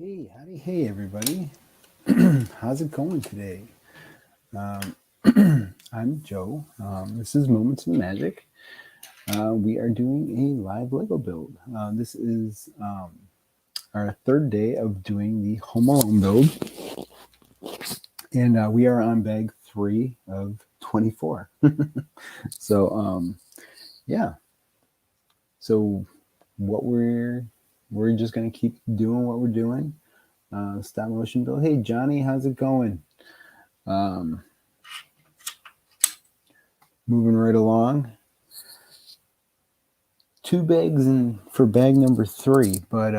Hey, howdy, hey, everybody. How's it going today? Um, I'm Joe. This is Moments of Magic. We are doing a live Lego build. This is our third day of doing the Home Alone build, and we are on bag 3 of 24. So, yeah. So, what we're just gonna keep doing what we're doing. Stop motion build. Hey, Johnny, how's it going? Um, Moving right along. 2 bags in for bag number 3, but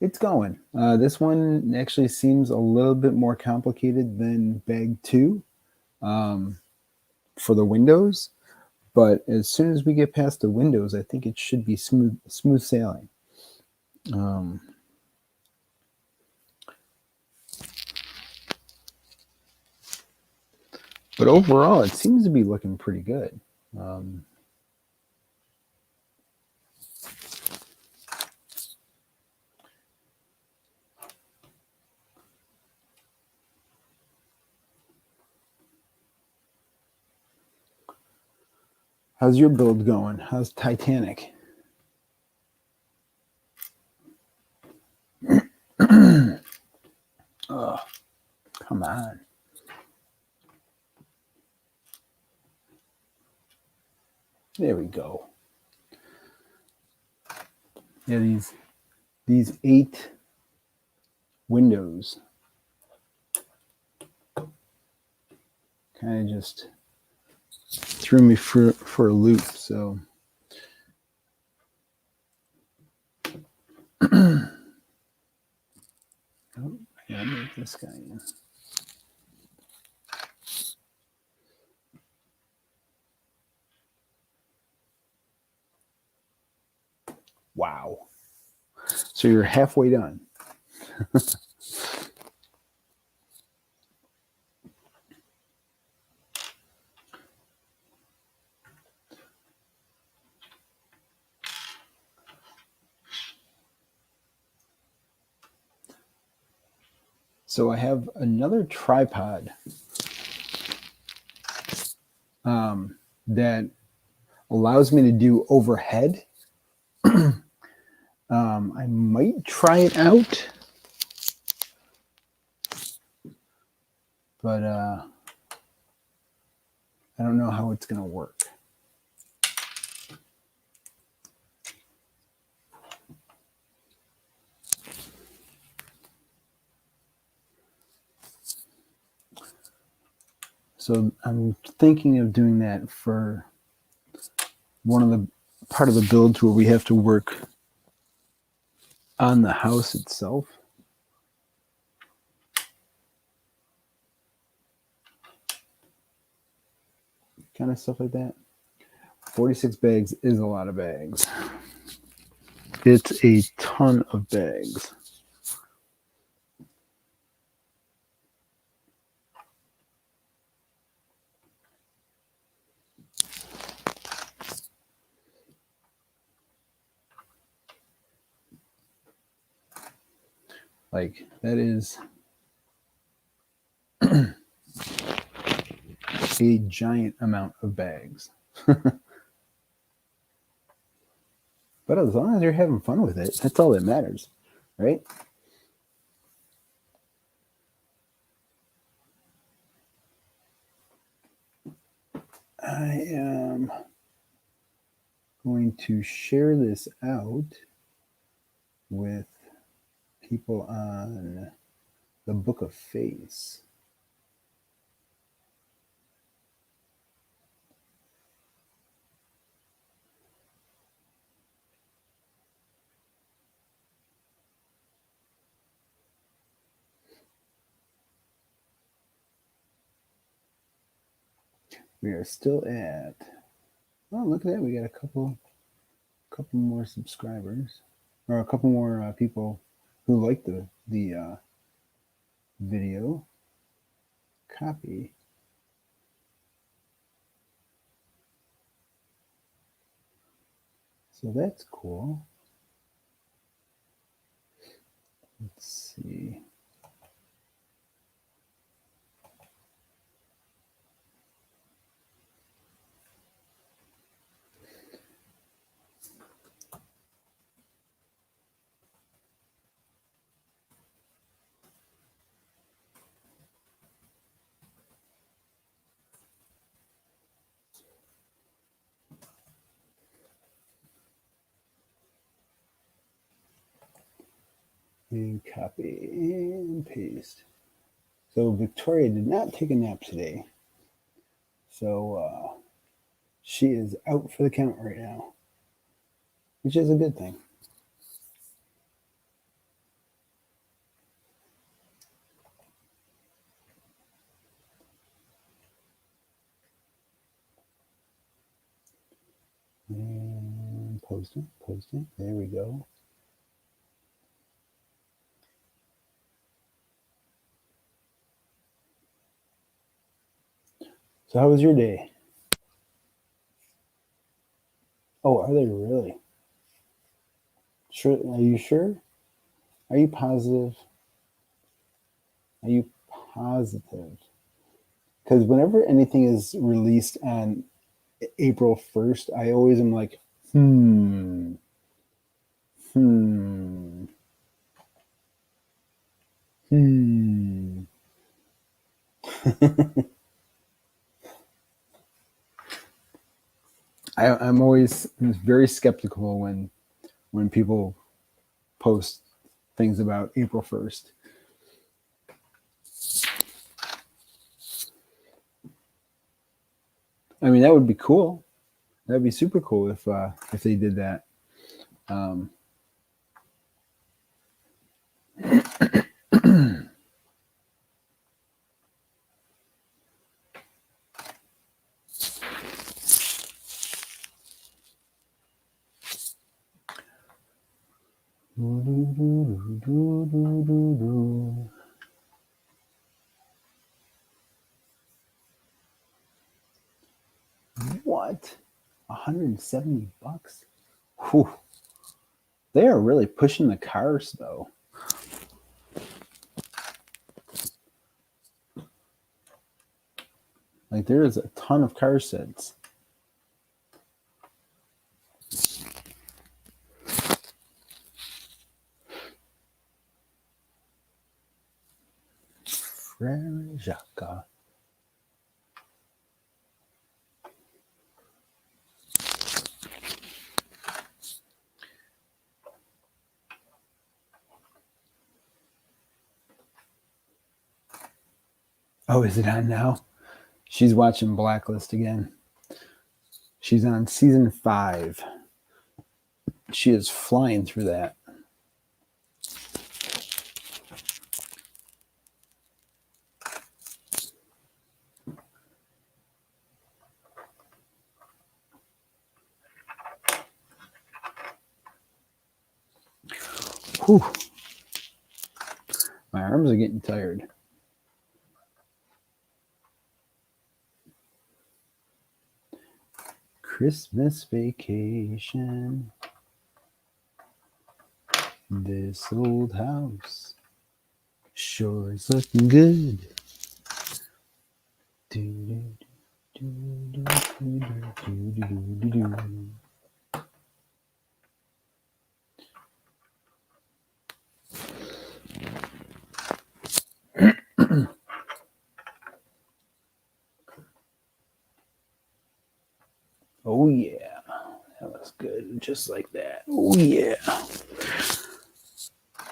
it's going. This one actually seems a little bit more complicated than bag 2 for the windows, but as soon as we get past the windows, I think it should be smooth sailing. Um, but overall, it seems to be looking pretty good. How's your build going? How's Titanic? Oh, come on. There we go. Yeah, these 8 windows kind of just threw me for a loop. So oh, I gotta make this guy in. Wow. So you're halfway done. So I have another tripod that allows me to do overhead. I might try it out, but I don't know how it's going to work. So I'm thinking of doing that for one of the part of the builds where we have to work on the house itself. Kind of stuff like that. 46 bags is a lot of bags. It's a ton of bags. Like, that is a giant amount of bags. But as long as you're having fun with it, that's all that matters, right? I am going to share this out with people on the Book of Face. We are still at, oh, look at that, we got a couple more subscribers, or a couple more people who like the video. Copy. So that's cool. Let's see. And copy and paste. So Victoria did not take a nap today. So she is out for the count right now, which is a good thing. And posting. There we go. So how was your day? Oh, are they really? Sure? Are you sure? Are you positive? Are you positive? Because whenever anything is released on April 1st, I always am like, hmm. I'm always very skeptical when people post things about April 1st. I mean, that would be cool. That'd be super cool if they did that. What? $170? Whew. They are really pushing the cars, though. Like, there is a ton of car sets. Frere Jacques. Oh, is it on now? She's watching Blacklist again. She's on season 5. She is flying through that. Whew. My arms are getting tired. Christmas vacation. This old house sure is looking good. Oh yeah, that was good, just like that. Oh yeah.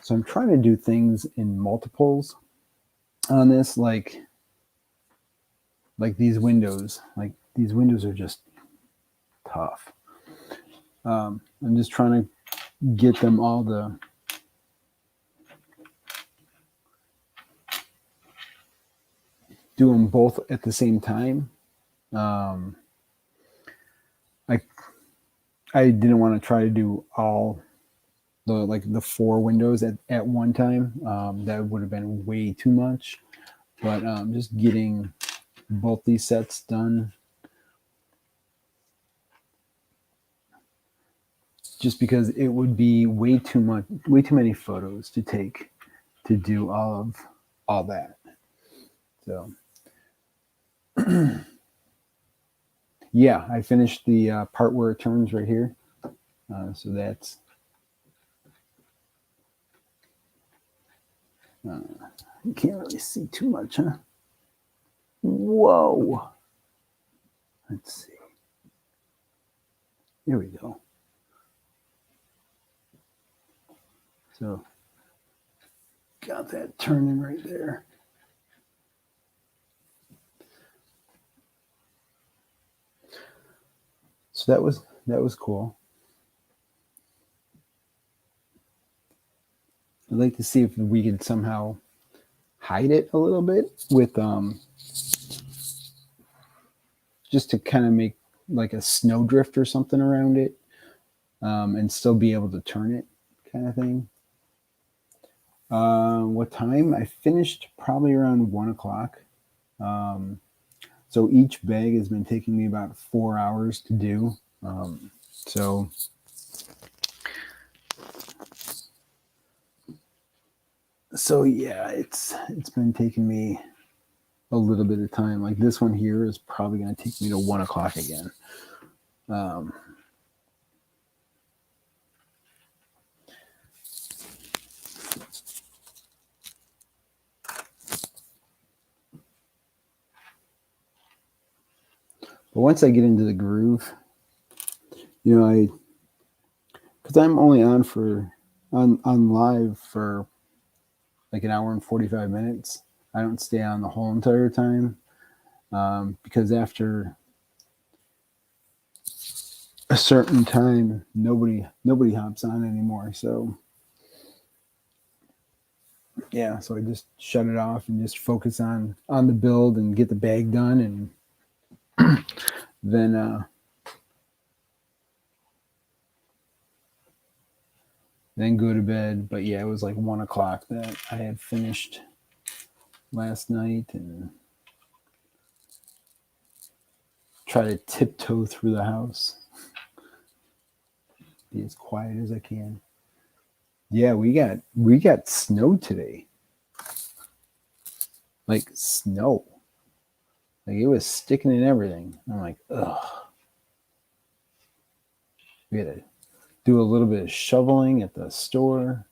So I'm trying to do things in multiples on this, like these windows. Like these windows are just tough. I'm just trying to get them all to do them both at the same time. I didn't want to try to do all the 4 windows at one time. That would have been way too much. But just getting both these sets done, just because it would be way too many photos to take to do all that. So yeah, I finished the part where it turns right here. So that's you can't really see too much, huh? Whoa. Let's see. There we go. So got that turning right there. So that was cool. I'd like to see if we could somehow hide it a little bit with just to kind of make like a snowdrift or something around it, and still be able to turn it, kind of thing. What time? I finished probably around 1 o'clock. So each bag has been taking me about 4 hours to do. So yeah, it's been taking me a little bit of time. Like this one here is probably going to take me to 1 o'clock again. But once I get into the groove, because I'm only on live for like an hour and 45 minutes. I don't stay on the whole entire time, because after a certain time, nobody hops on anymore. So yeah, so I just shut it off and just focus on the build and get the bag done, and then go to bed. But yeah, it was like 1 o'clock that I had finished last night, and try to tiptoe through the house, be as quiet as I can. Yeah, we got snow today. Like snow. Like it was sticking in everything. I'm like, ugh. We had to do a little bit of shoveling at the store.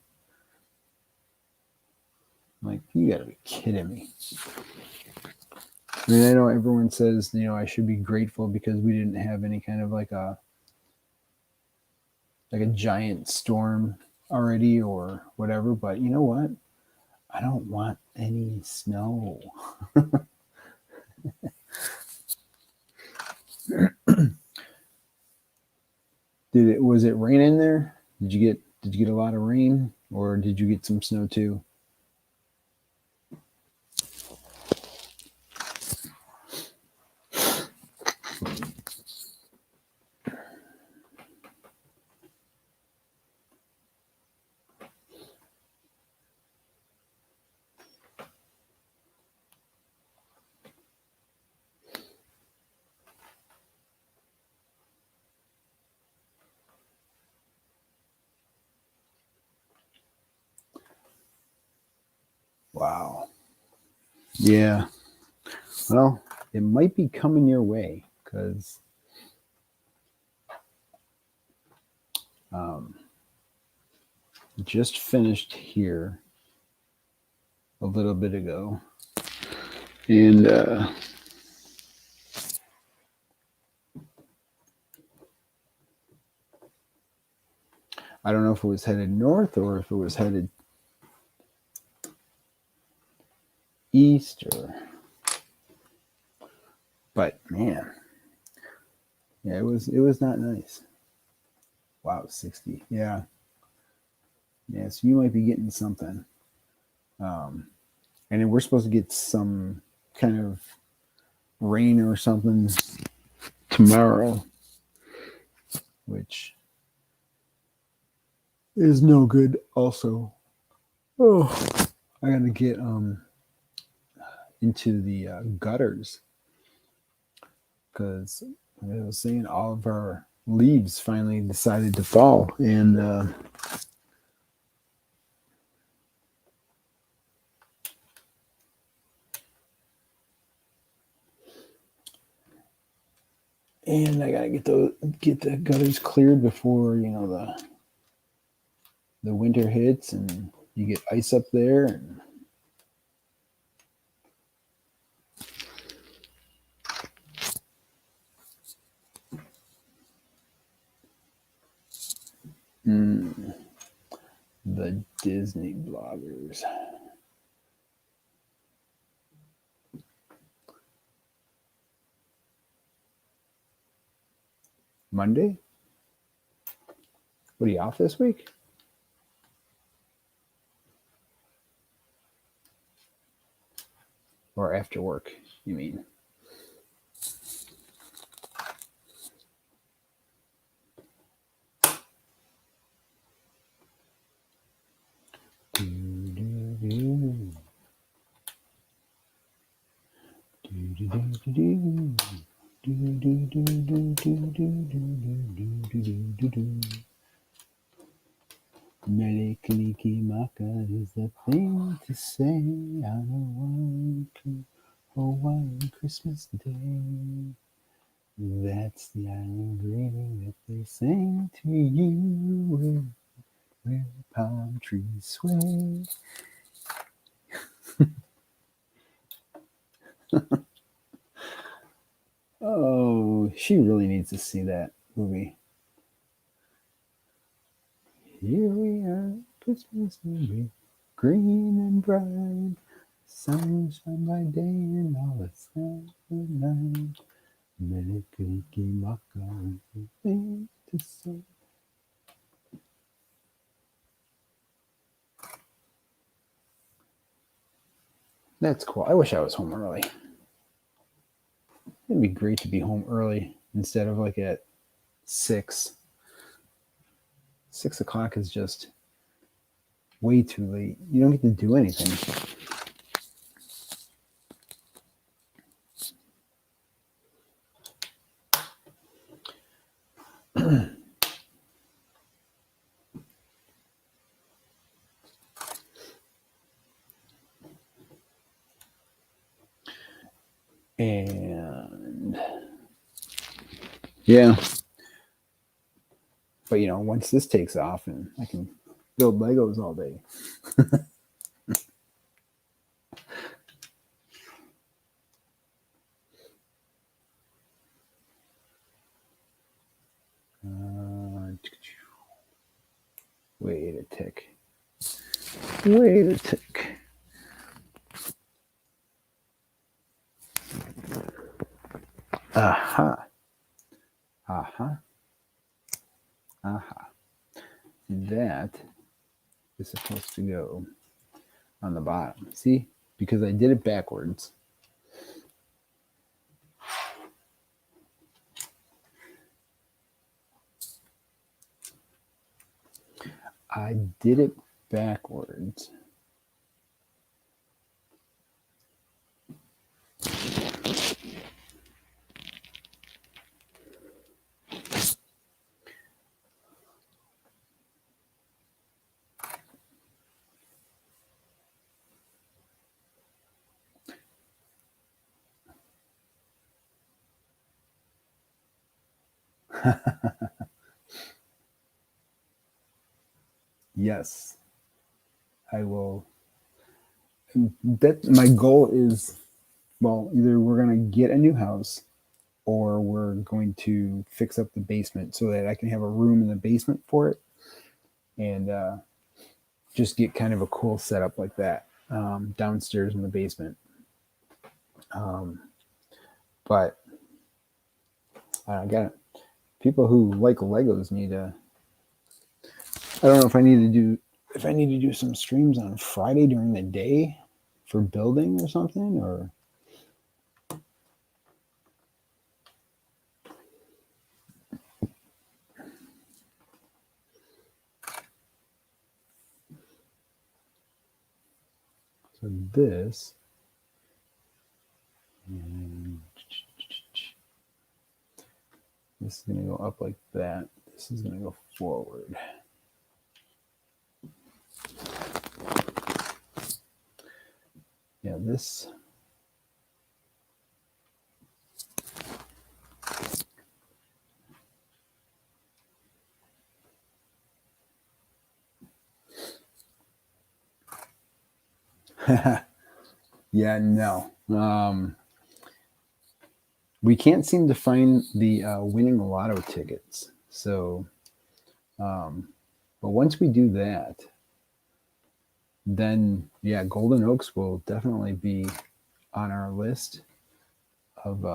I'm like, you gotta be kidding me. I mean, I know everyone says, I should be grateful because we didn't have any kind of like a giant storm already or whatever, but you know what? I don't want any snow. Was it raining there? Did you get a lot of rain, or did you get some snow too? Wow. Yeah. Well, it might be coming your way because just finished here a little bit ago, and I don't know if it was headed north or if it was headed east, but man, yeah, it was not nice. Wow, 60. Yeah. So you might be getting something. And then we're supposed to get some kind of rain or something tomorrow, which is no good also. Oh, I got to get into the gutters, because like I was saying, all of our leaves finally decided to fall, and And I gotta get the gutters cleared before the winter hits and you get ice up there. The Disney bloggers. Monday? What are you off this week? Or after work, you mean? Melikilikimaka is the thing to say on a Hawaiian Christmas day. That's the island greeting that they sing to you where palm trees sway. Oh, she really needs to see that movie. Here we are, Christmas movie, green and bright, sunshine by day and all the sun at night. Melikilikimaka is the thing to say. That's cool. I wish I was home early. It'd be great to be home early instead of like at 6. 6 o'clock is just way too late. You don't get to do anything. And yeah. But once this takes off and I can build Legos all day. Wait a tick. Aha. That is supposed to go on the bottom. See? Because I did it backwards. I did it backwards. Yes, I will. That my goal is, well, either we're going to get a new house or we're going to fix up the basement so that I can have a room in the basement for it and just get kind of a cool setup like that downstairs in the basement. But I got people who like Legos need to. I don't know if I need to do some streams on Friday during the day for building or something, or so this. And this is going to go up like that. This is going to go forward. Yeah, this Yeah, no. We can't seem to find the winning lotto tickets. So, but once we do that, then yeah, Golden Oaks will definitely be on our list of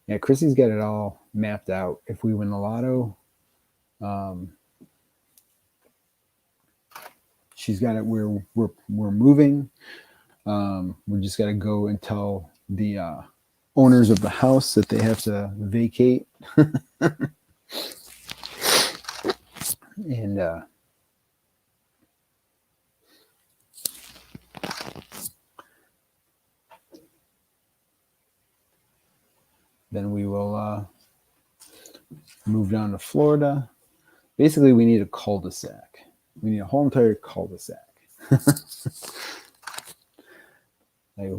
yeah, Chrissy's got it all mapped out. If we win the lotto, she's got it. We're moving. We just got to go and tell the owners of the house that they have to vacate, and then we will move down to Florida. Basically, we need a cul-de-sac. We need a whole entire cul-de-sac. Like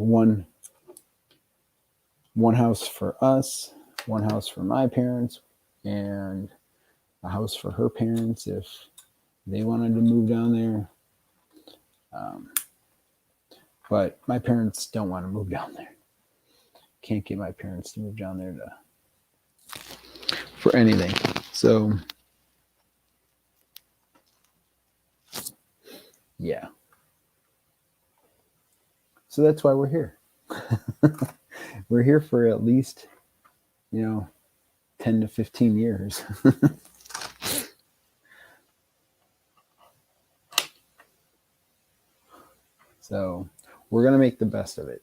one house for us, one house for my parents, and a house for her parents if they wanted to move down there. But my parents don't want to move down there. Can't get my parents to move down there for anything. So yeah. So that's why we're here. We're here for at least, 10 to 15 years. So we're going to make the best of it.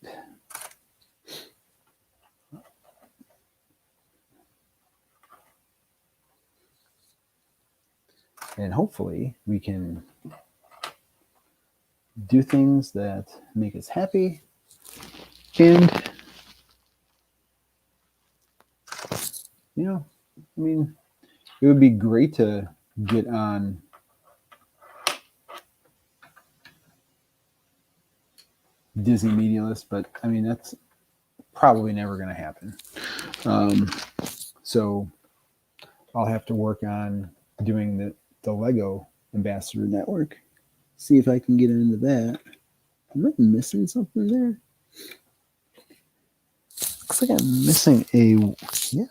And hopefully we can do things that make us happy. And, it would be great to get on Disney media list, but that's probably never going to happen. So I'll have to work on doing the Lego Ambassador Network. See if I can get into that. Am I missing something there? Looks like I'm missing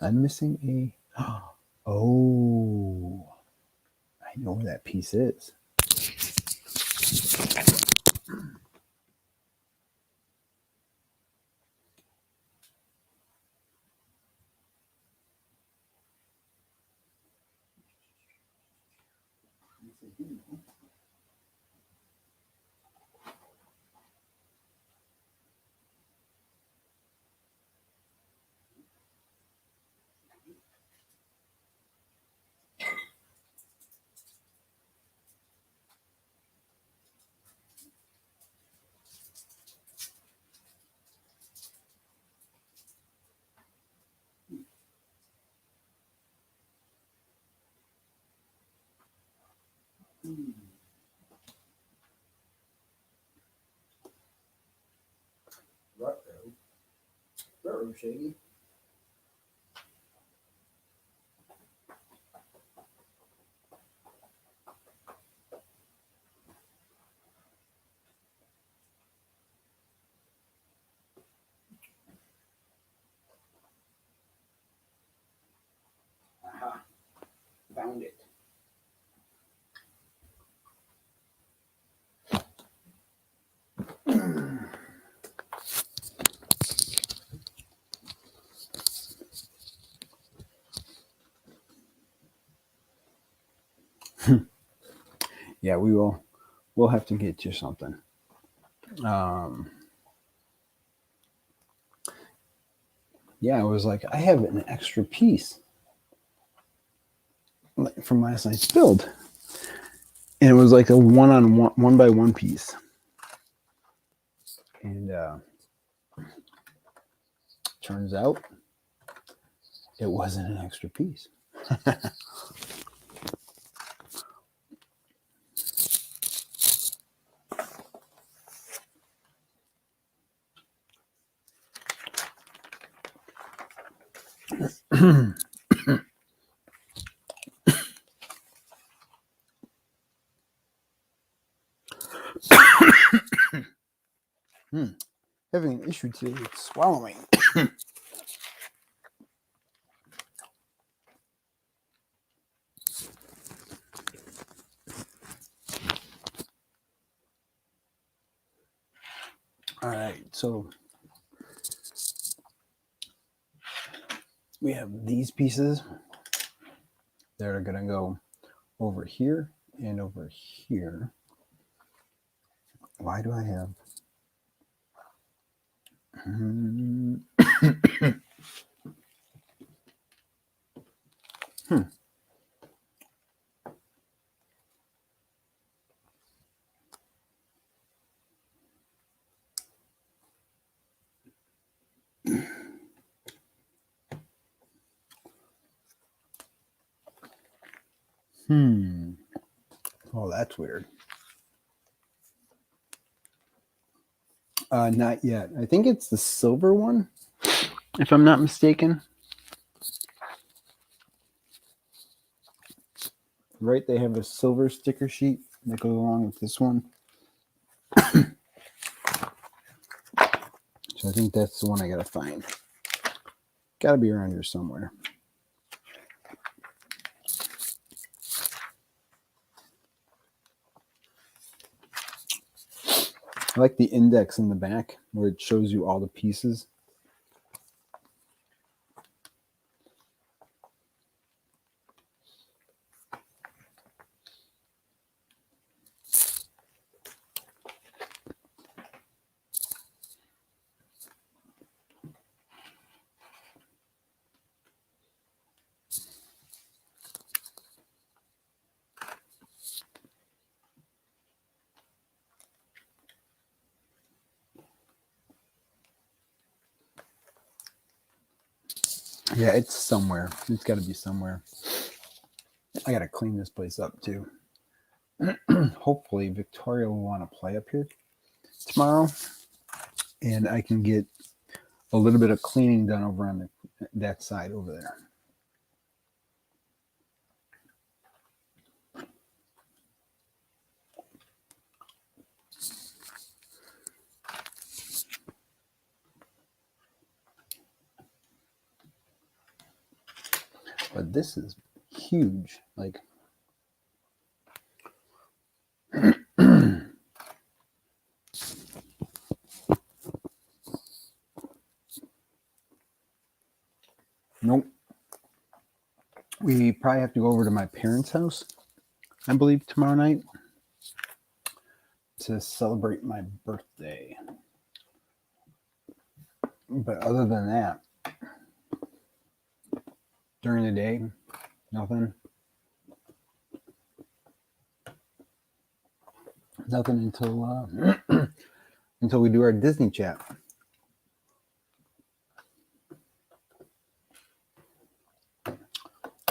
I'm missing a. Oh, I know where that piece is. Ruh-roh, Shaggy. Aha, found it. Yeah, we'll have to get you something. Yeah, I was like, I have an extra piece from last night's build. And it was like a one by one piece. And turns out it wasn't an extra piece. Having an issue today with swallowing. All right, so we have these pieces that are going to go over here and over here. Why do I have... Oh, that's weird. Not yet. I think it's the silver one, if I'm not mistaken. Right, they have a silver sticker sheet that goes along with this one. So I think that's the one I gotta find. Gotta be around here somewhere. I like the index in the back where it shows you all the pieces. Yeah, it's somewhere. It's got to be somewhere. I got to clean this place up too. Hopefully Victoria will want to play up here tomorrow, and I can get a little bit of cleaning done over on that side over there. But this is huge. Like, nope. We probably have to go over to my parents' house, I believe, tomorrow night to celebrate my birthday. But other than that, during the day, nothing. Nothing until until we do our Disney chat.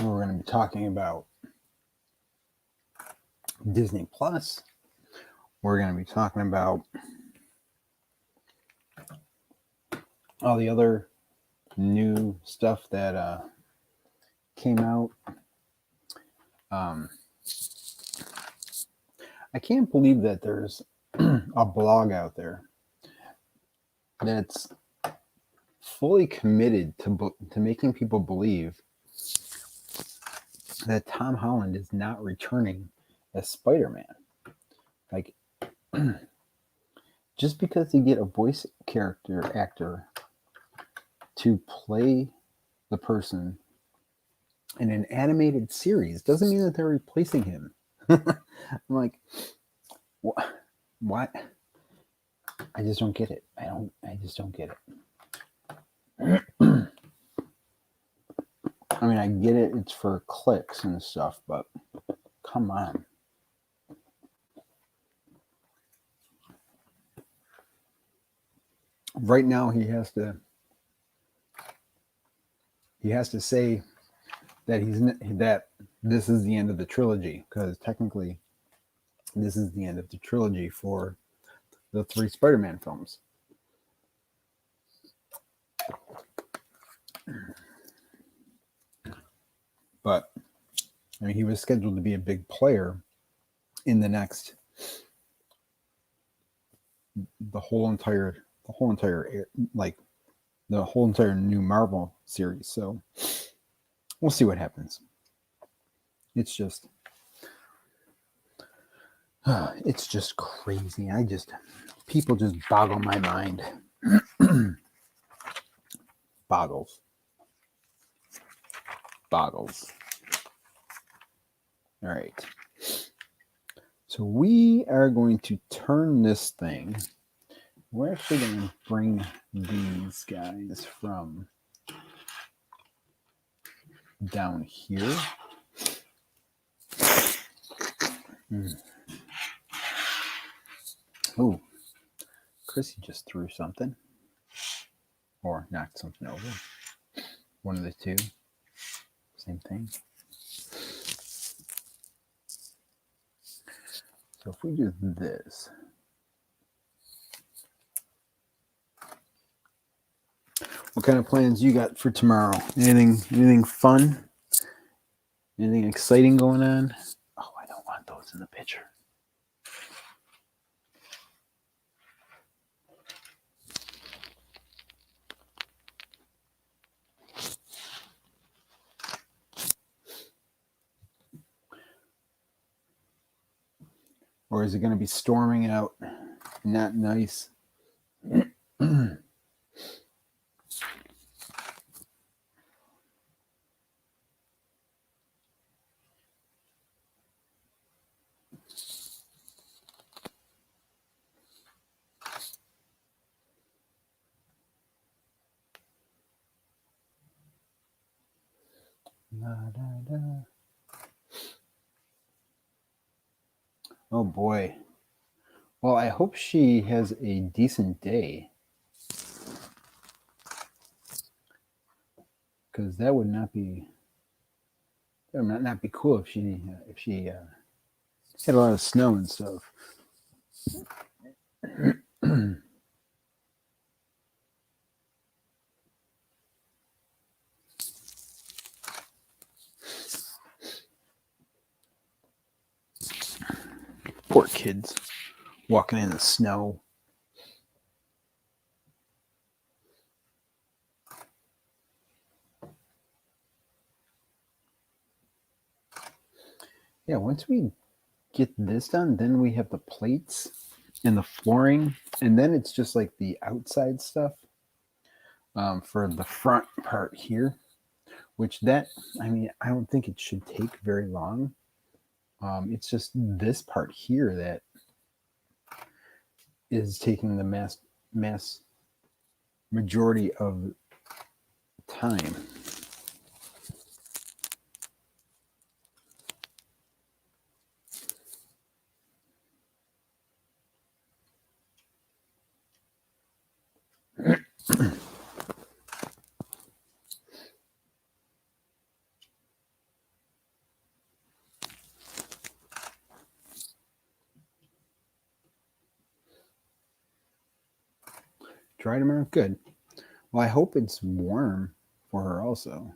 We're going to be talking about Disney Plus. We're going to be talking about all the other new stuff that came out. I can't believe that there's a blog out there that's fully committed to making people believe that Tom Holland is not returning as Spider-Man. Like, just because you get a voice actor to play the person in an animated series doesn't mean that they're replacing him. I'm like, what? I just don't get it. I just don't get it. I mean, I get it. It's for clicks and stuff, but come on. Right now, he has to say that this is the end of the trilogy, because technically this is the end of the trilogy for the 3 Spider-Man films. But I mean, he was scheduled to be a big player in the next the whole entire like the whole entire new Marvel series. So we'll see what happens. It's just crazy. People just boggle my mind. Boggles. All right. So we are going to turn this thing. We're actually going to bring these guys from down here. Oh, Chrissy just threw something. Or knocked something over. One of the two. Same thing. So if we do this. What kind of plans you got for tomorrow? Anything fun? Anything exciting going on? Oh, I don't want those in the picture. Or is it going to be storming out? Not nice. Oh boy. Well, I hope she has a decent day. Because that would not be cool if she had a lot of snow and stuff. Poor kids walking in the snow. Yeah, once we get this done, then we have the plates and the flooring, and then it's just like the outside stuff for the front part here, which I don't think it should take very long. It's just this part here that is taking the mass majority of time. Dry tomorrow? Good. Well, I hope it's warm for her also.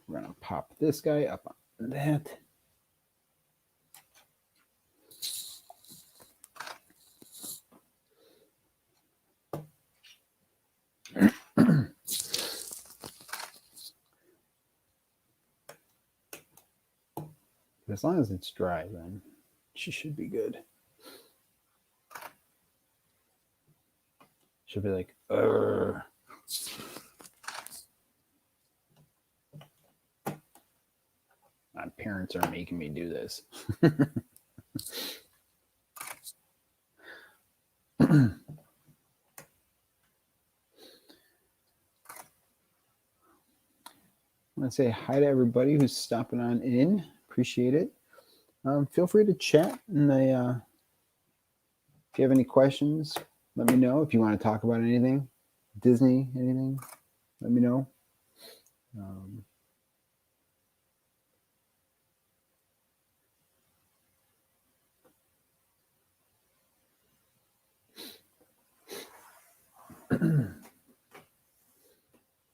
We're going to pop this guy up on that. As long as it's dry, then she should be good. She'll be like, "Ugh." My parents are making me do this. I want to say hi to everybody who's stopping on in. Appreciate it. Feel free to chat, and if you have any questions, let me know. If you want to talk about anything, Disney, anything, let me know.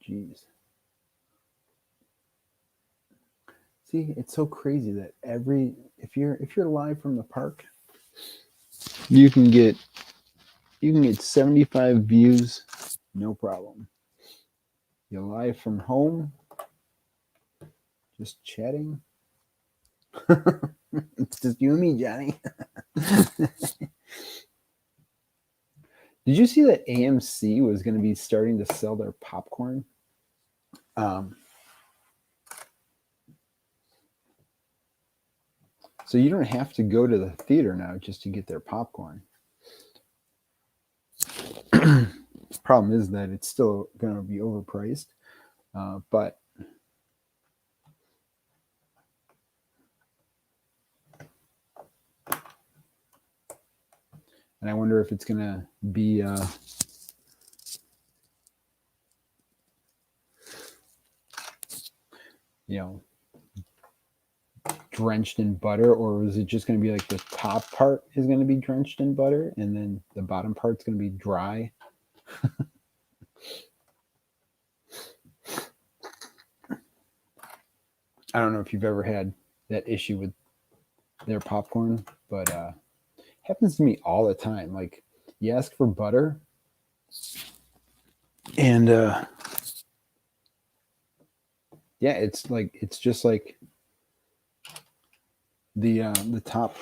Jeez. See, it's so crazy that if you're live from the park, you can get 75 views, no problem. You're live from home, just chatting. It's just you and me, Johnny. Did you see that AMC was going to be starting to sell their popcorn? So you don't have to go to the theater now just to get their popcorn. Problem is that it's still going to be overpriced, but and I wonder if it's going to be drenched in butter, or is it just going to be like the top part is going to be drenched in butter and then the bottom part's going to be dry? I don't know if you've ever had that issue with their popcorn, but it happens to me all the time. Like, you ask for butter and yeah, it's just like the top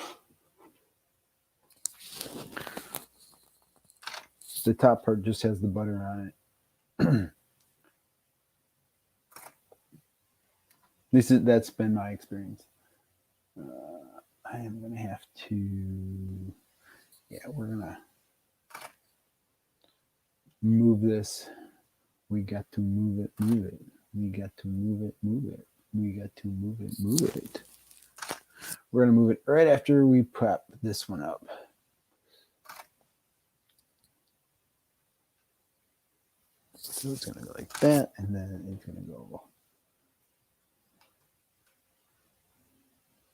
part just has the butter on it. That's been my experience. I am gonna have to, we're gonna move this. We got to move it. We got to move it. We got to move it. We're gonna move it right after we prep this one up. So it's gonna go like that, and then it's gonna go.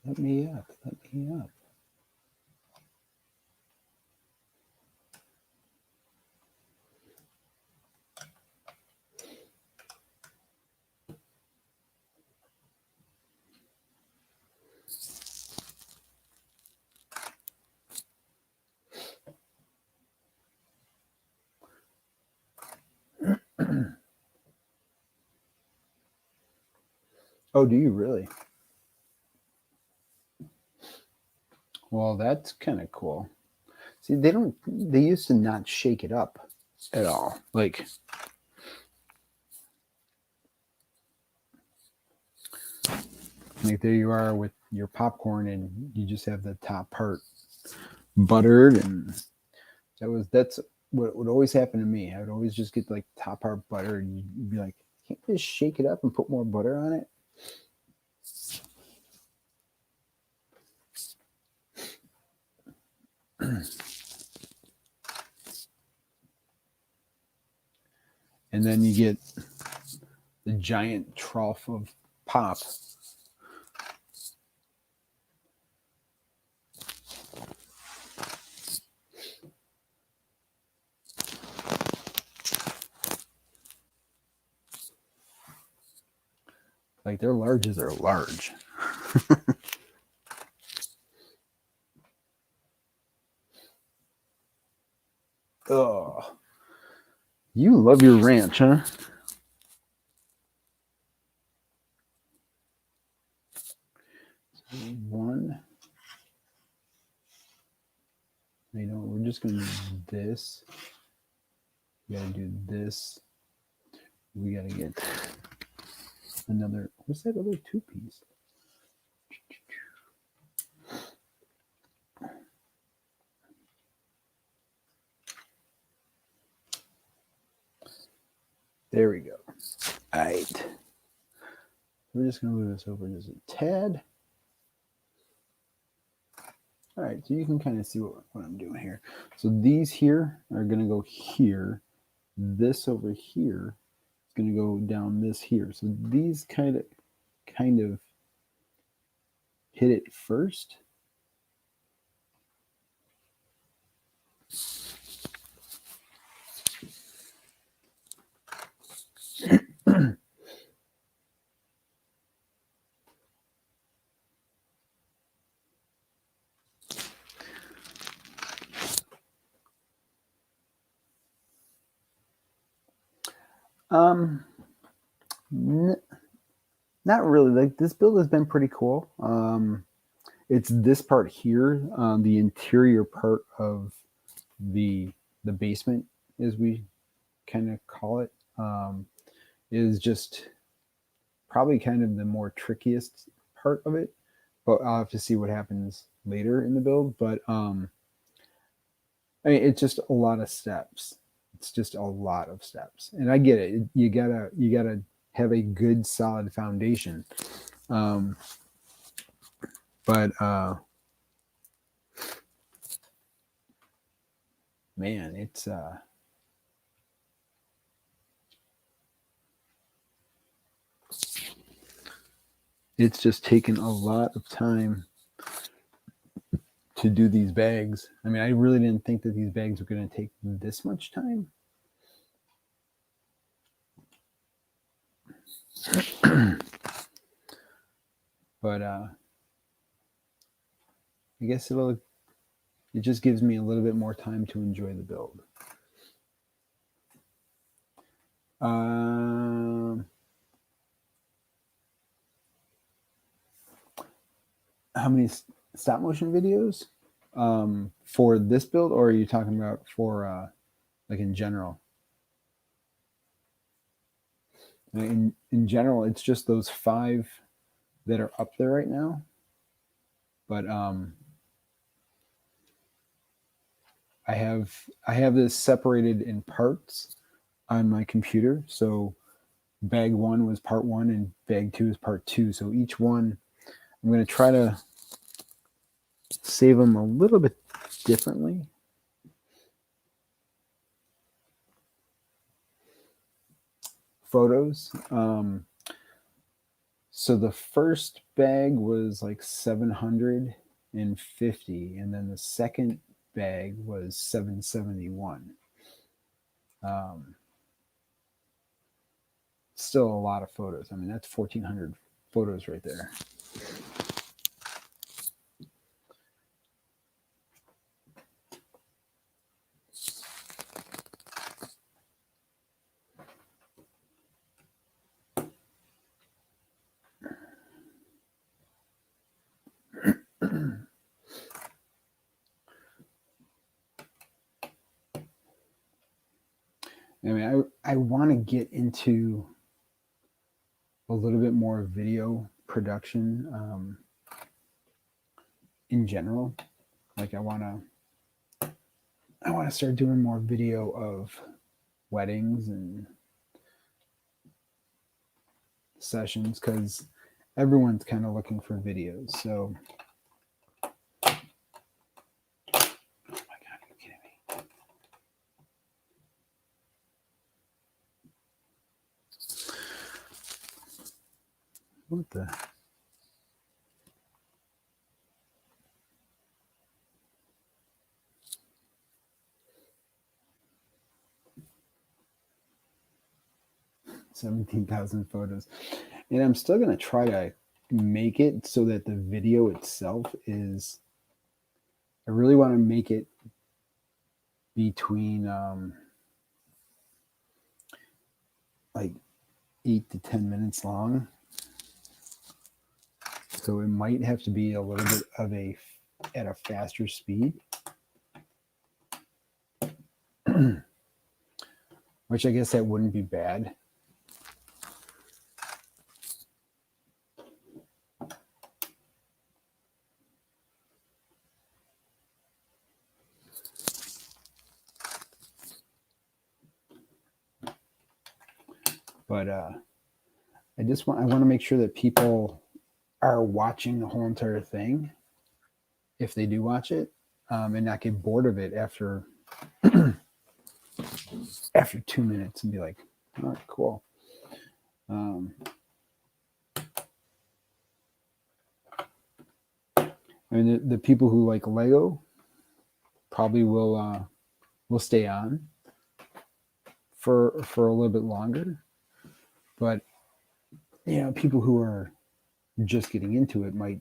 Let me up. Oh, do you really? Well, that's kind of cool. See, they used to not shake it up at all. Like there you are with your popcorn and you just have the top part buttered, and that's what would always happen to me. I would always just get like top part butter, and you'd be like, can't you just shake it up and put more butter on it? And then you get the giant trough of pop. Like, their larges are large. Oh, you love your ranch, huh? So one. We're just going to do this. We got to do this. We got to get another. What's that other 2-piece? There we go. All right. We're just going to move this over just a tad. All right, so you can kind of see what I'm doing here. So these here are going to go here. This over here is going to go down this here. So these kind of hit it first. N- Not really. Like, this build has been pretty cool. It's this part here, the interior part of the basement, as we kind of call it, is just probably kind of the more trickiest part of it. But I'll have to see what happens later in the build. But I mean, it's just a lot of steps. It's just a lot of steps, and I get it. You gotta have a good, solid foundation. But man, it's just taken a lot of time to do these bags. I mean, I really didn't think that these bags were going to take this much time. But I guess it just gives me a little bit more time to enjoy the build. How many stop motion videos for this build, or are you talking about for like in general? In general, it's just those 5 that are up there right now. But I have this separated in parts on my computer. So bag 1 was part 1 and bag 2 is part 2. So each one, I'm going to try to save them a little bit differently. Photos. So the first bag was like 750, and then the second bag was 771. Still a lot of photos. I mean, that's 1,400 photos right there. I mean, I want to get into a little bit more video production in general. Like, I want to start doing more video of weddings and sessions, because everyone's kind of looking for videos. So, oh my God, are you kidding me? What the? $17,000 photos. And I'm still going to try to make it so that the video itself is, I really want to make it between like 8 to 10 minutes long. So it might have to be a little bit of at a faster speed. Which I guess that wouldn't be bad. But I want to make sure that people are watching the whole entire thing, if they do watch it, and not get bored of it after after 2 minutes and be like, all right, cool. I mean, the people who like Lego probably will stay on for a little bit longer, but people who are just getting into it might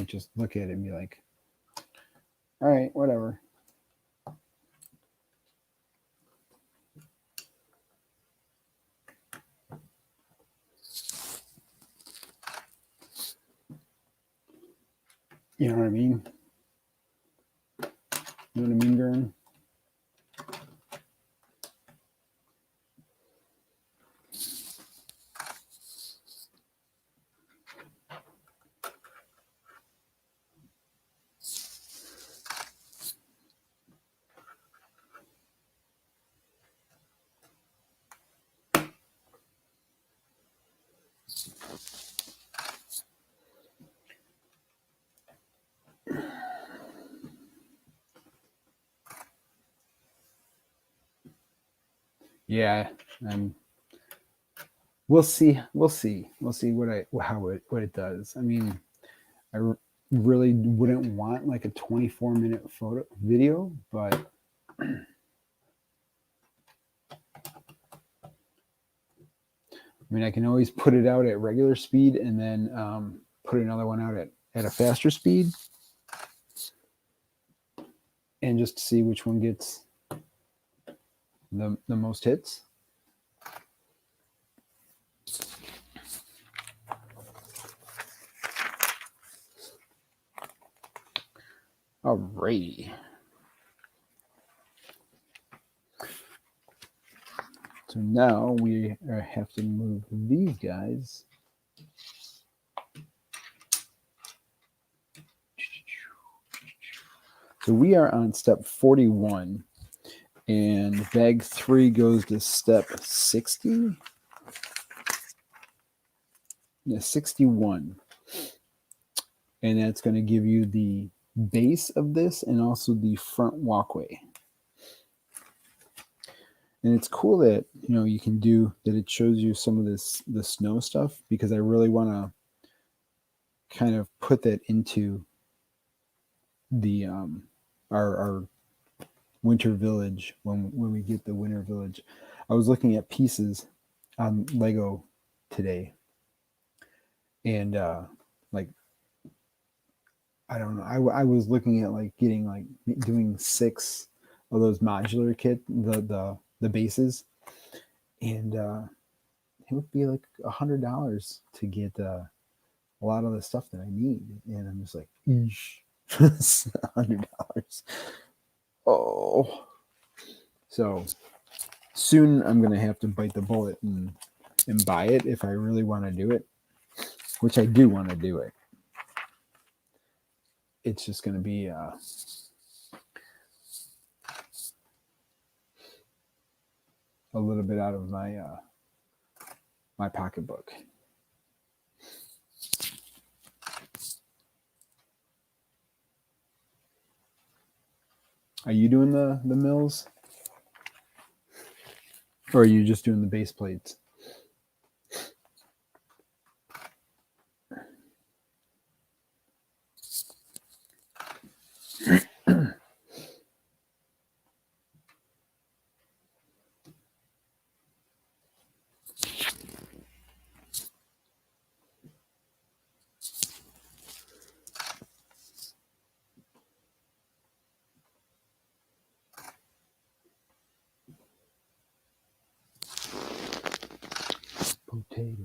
just look at it and be like, all right, whatever. You know what I mean? You know what I mean, Vern? Yeah, and we'll see. We'll see. We'll see what it does. I mean, really wouldn't want like a 24-minute photo video, but I mean, I can always put it out at regular speed and then put another one out at a faster speed, and just see which one gets the most hits. Alrighty. So now we have to move these guys. So we are on step 41, and bag 3 goes to step 60. Yeah, 61. And that's going to give you the base of this and also the front walkway. And it's cool that, you know, you can do that. It shows you some of the snow stuff, because I really want to kind of put that into the our winter village when we get the winter village. I was looking at pieces on Lego today, and like, I don't know, I was looking at like getting like doing 6 of those modular kit, the bases, and it would be like $100 to get a lot of the stuff that I need, and I'm just like, eesh. $100. Oh, so soon I'm gonna have to bite the bullet and buy it if I really want to do it, which I do want to do it. It's just gonna be a little bit out of my my pocketbook. Are you doing the mills, or are you just doing the base plates? Potato.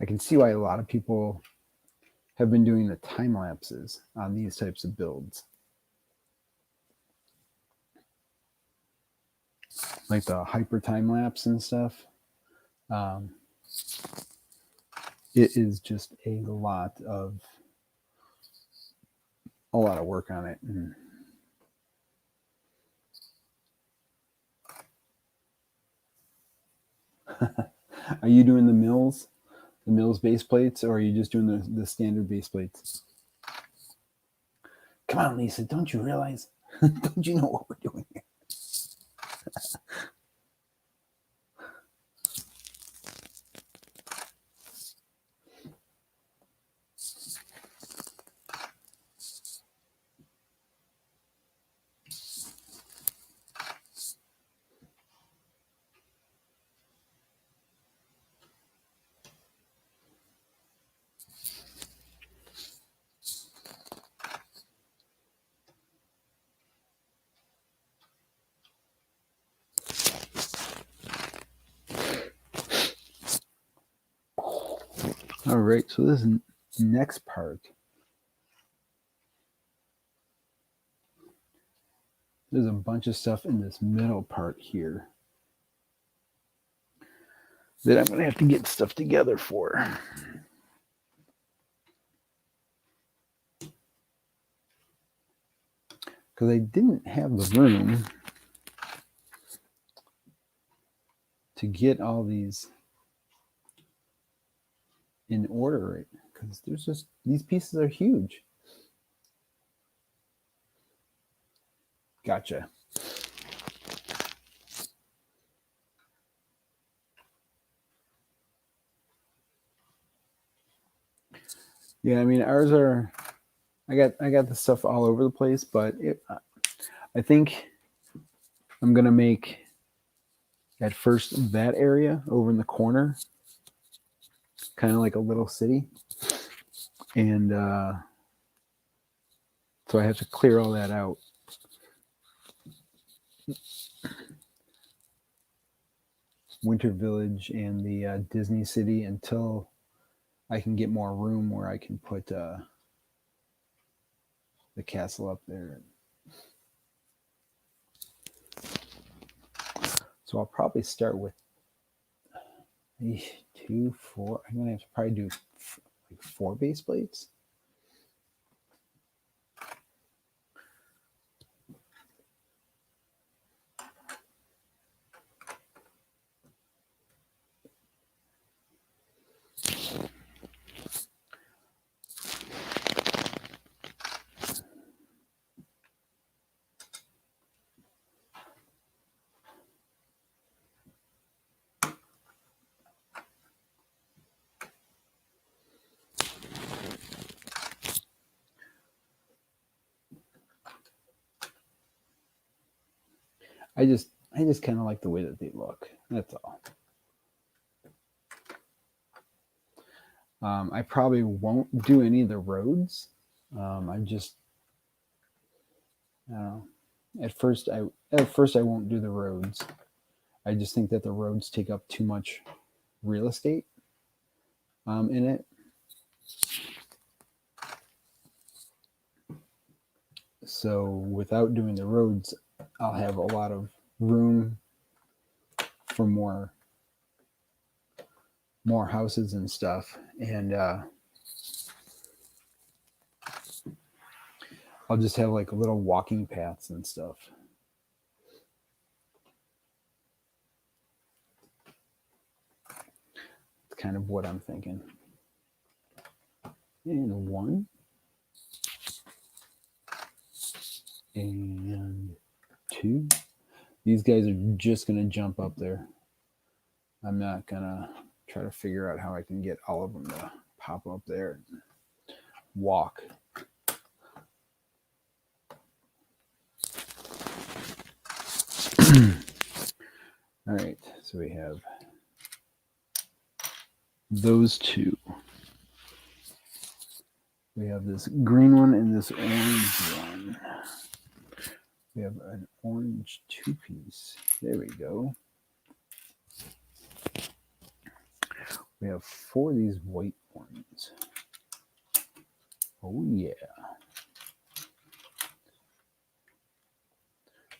I can see why a lot of people have been doing the time lapses on these types of builds, like the hyper time lapse and stuff. It is just a lot of work on it. And are you doing the mills base plates, or are you just doing the standard base plates? Come on, Lisa, don't you realize? Don't you know what we're doing here? All right, so this next part, there's a bunch of stuff in this middle part here that I'm going to have to get stuff together for. Because I didn't have the room to get all these in order, right? Because there's just, these pieces are huge. Gotcha. Yeah, I mean, ours are, I got the stuff all over the place, but I think I'm going to make at first that area over in the corner kind of like a little city. And so I have to clear all that out. Winter Village and the Disney City until I can get more room where I can put the castle up there. So I'll probably start with 2, 4. I'm gonna have to probably do like 4 base plates. I just kind of like the way that they look. That's all. I probably won't do any of the roads. I don't know. At first I won't do the roads. I just think that the roads take up too much real estate in it. So without doing the roads, I'll have a lot of room for more houses and stuff. And I'll just have like little walking paths and stuff. It's kind of what I'm thinking. And 1. And 2. These guys are just going to jump up there. I'm not going to try to figure out how I can get all of them to pop up there and walk. All right, so we have those 2. We have this green one and this orange one. We have an orange 2-piece. There we go. We have 4 of these white ones. Oh, yeah.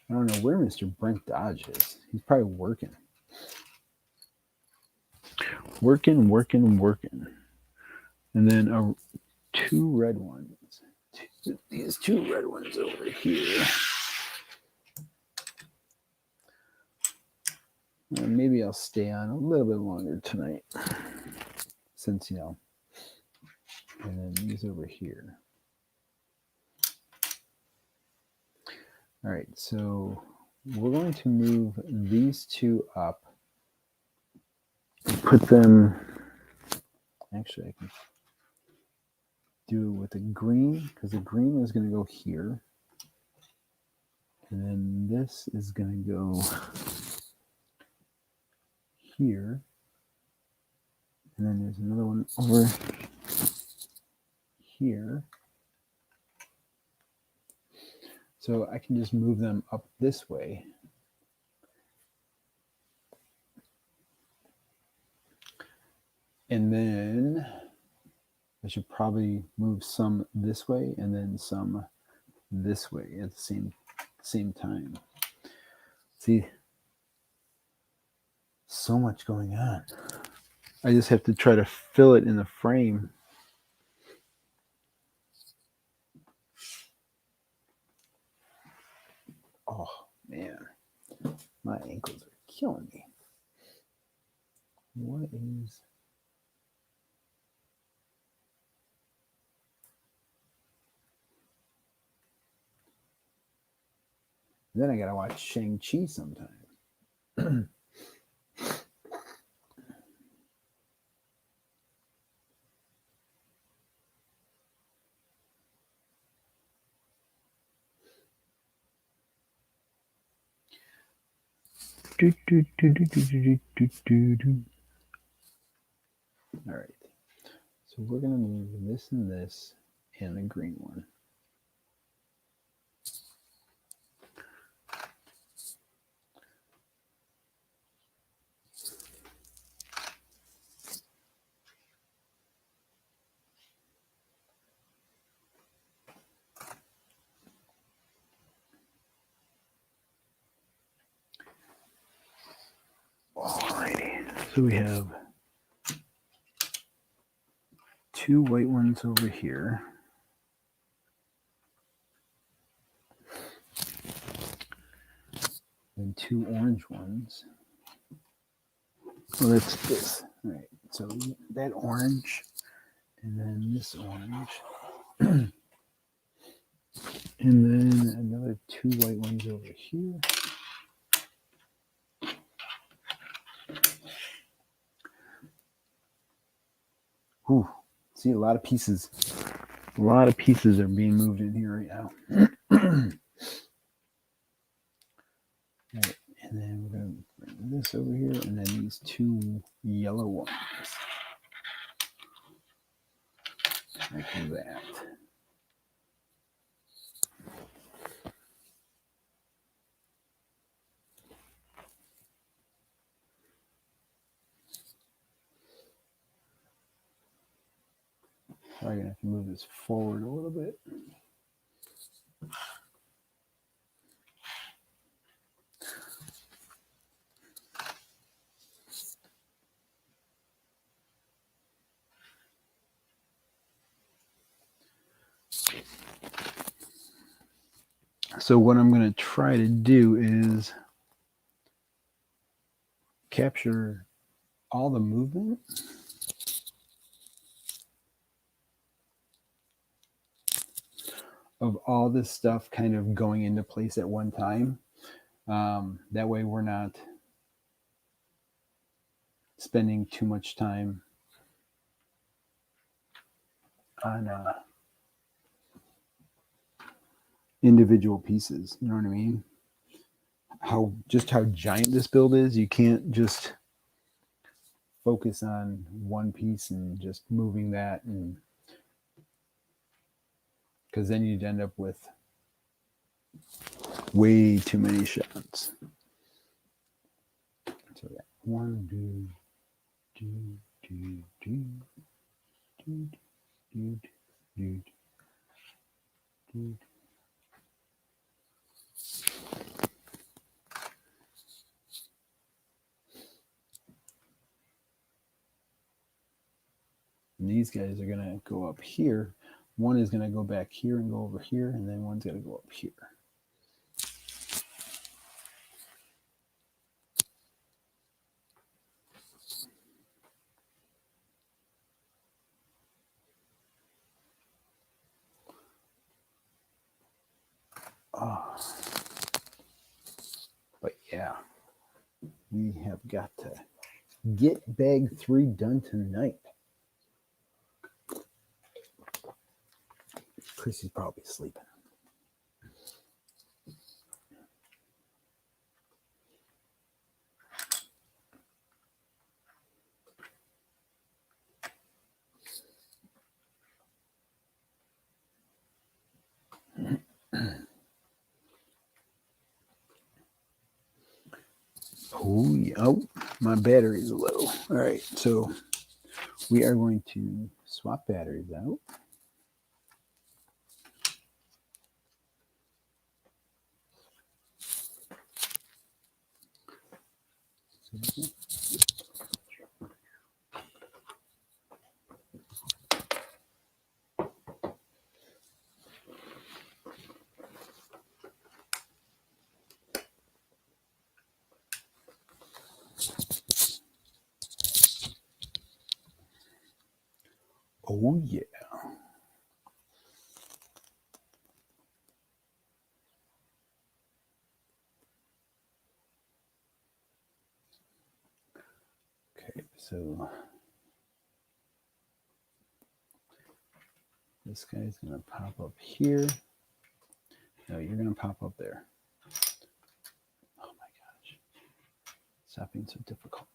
I don't know where Mr. Brent Dodge is. He's probably working. Working. And then 2 red ones. These 2 red ones over here. Maybe I'll stay on a little bit longer tonight. Since, and then these over here. All right, so we're going to move these 2 up. Put them, actually I can do it with the green, because the green is going to go here. And then this is going to go here. And then there's another one over here. So I can just move them up this way. And then I should probably move some this way and then some this way at the same time. See, so much going on. I just have to try to fill it in the frame. Oh man, my ankles are killing me. What is... Then I gotta watch Shang-Chi sometime. All right, so we're gonna move this and this and the green one. Alrighty, so we have two white ones over here. And two orange ones. Well, that's this. All right, so that orange, and then this orange. And then another two white ones over here. Ooh, see, a lot of pieces. A lot of pieces are being moved in here right now. Right, and then we're going to bring this over here, and then these two yellow ones. Like that. I'm going to have to move this forward a little bit. So what I'm going to try to do is capture all the movement of all this stuff kind of going into place at one time. That way we're not spending too much time on individual pieces. You know what I mean? How giant this build is. You can't just focus on one piece and just moving that, and because then you'd end up with way too many shots. So yeah, one, and these guys are going to go up here. One is going to go back here and go over here, and then one's going to go up here. But yeah, we have got to get bag 3 done tonight. Chrissy's probably sleeping. Oh, my battery's low. All right, so we are going to swap batteries out. Oh yeah. Okay, so this guy's gonna pop up here. No, you're gonna pop up there. Oh my gosh. Stop being so difficult.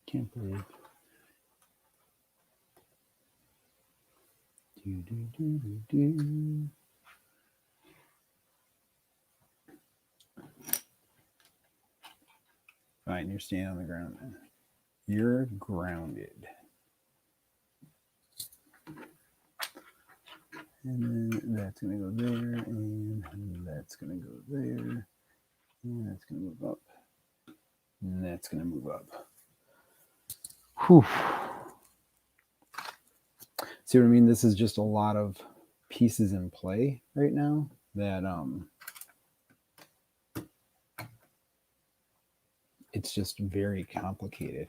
Can't believe. Do. Fine, you're standing on the ground then. You're grounded. And then that's going to go there, and that's going to go there, and that's going to move up, and that's going to move up. Whew. See what I mean? This is just a lot of pieces in play right now that it's just very complicated.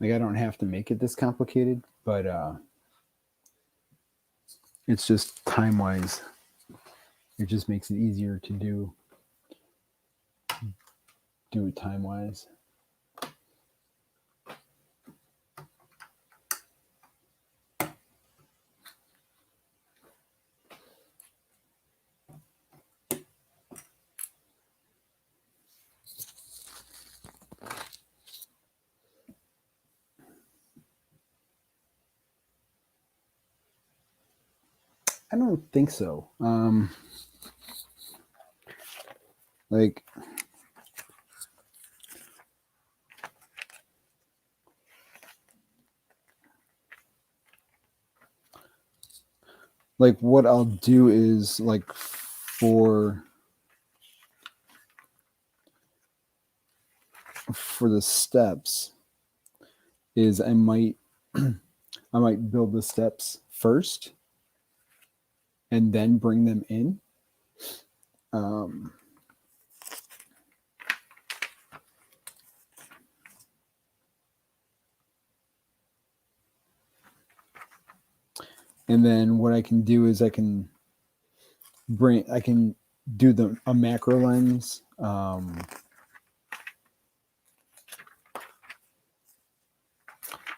Like, I don't have to make it this complicated, but it's just time-wise. It just makes it easier to do it time-wise. I don't think so. Like, what I'll do is, like, for the steps is I might build the steps first and then bring them in. And then what I can do is I can do a macro lens.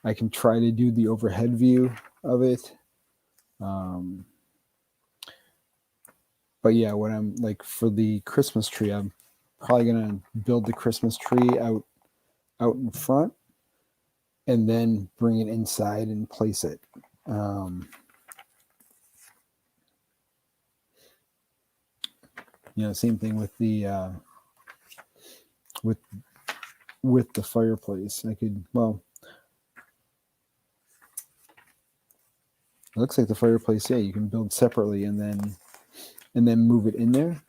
I can try to do the overhead view of it. But yeah, what I'm like for the Christmas tree, I'm probably gonna build the Christmas tree out in front and then bring it inside and place it. Same thing with the with the fireplace. I could, well, it looks like the fireplace, yeah, you can build separately and then move it in there.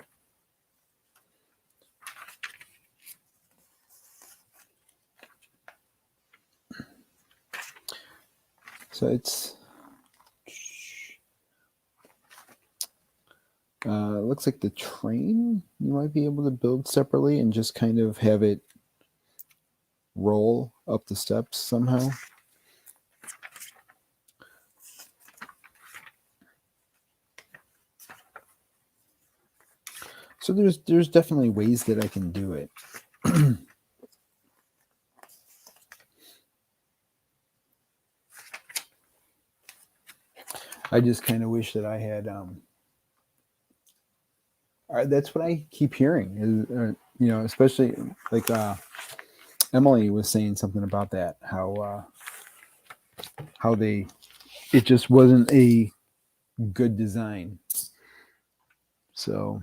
So it's looks like the train you might be able to build separately and just kind of have it roll up the steps somehow. So there's definitely ways that I can do it. I just kind of wish that I had. That's what I keep hearing. You know, especially like Emily was saying something about that. How they it just wasn't a good design. So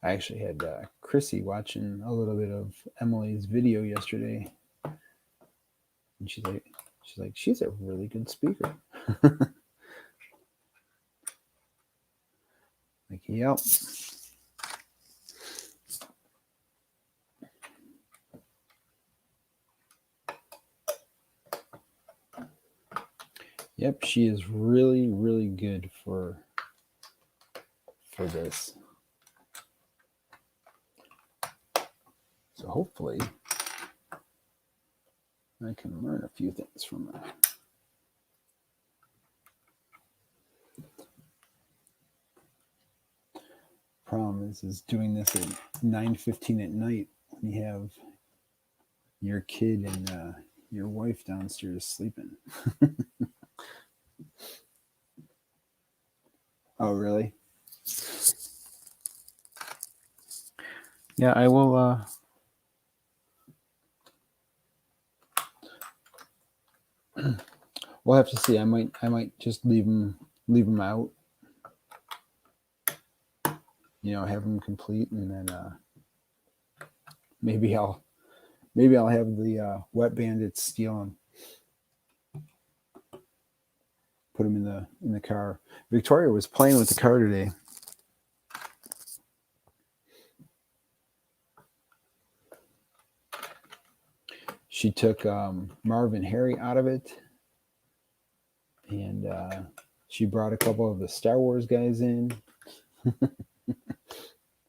I actually had Chrissy watching a little bit of Emily's video yesterday, and she's a really good speaker. Like, yep. Yep, she is really, really good for this. So hopefully I can learn a few things from her. Problem is doing this at 9:15 at night when you have your kid and your wife downstairs sleeping. Oh, really? Yeah, I will. We'll have to see. I might just leave them out. You know, have them complete, and then maybe I'll have the wet bandits steal them, put them in the car. Victoria was playing with the car today. She took Marv and Harry out of it, and she brought a couple of the Star Wars guys in.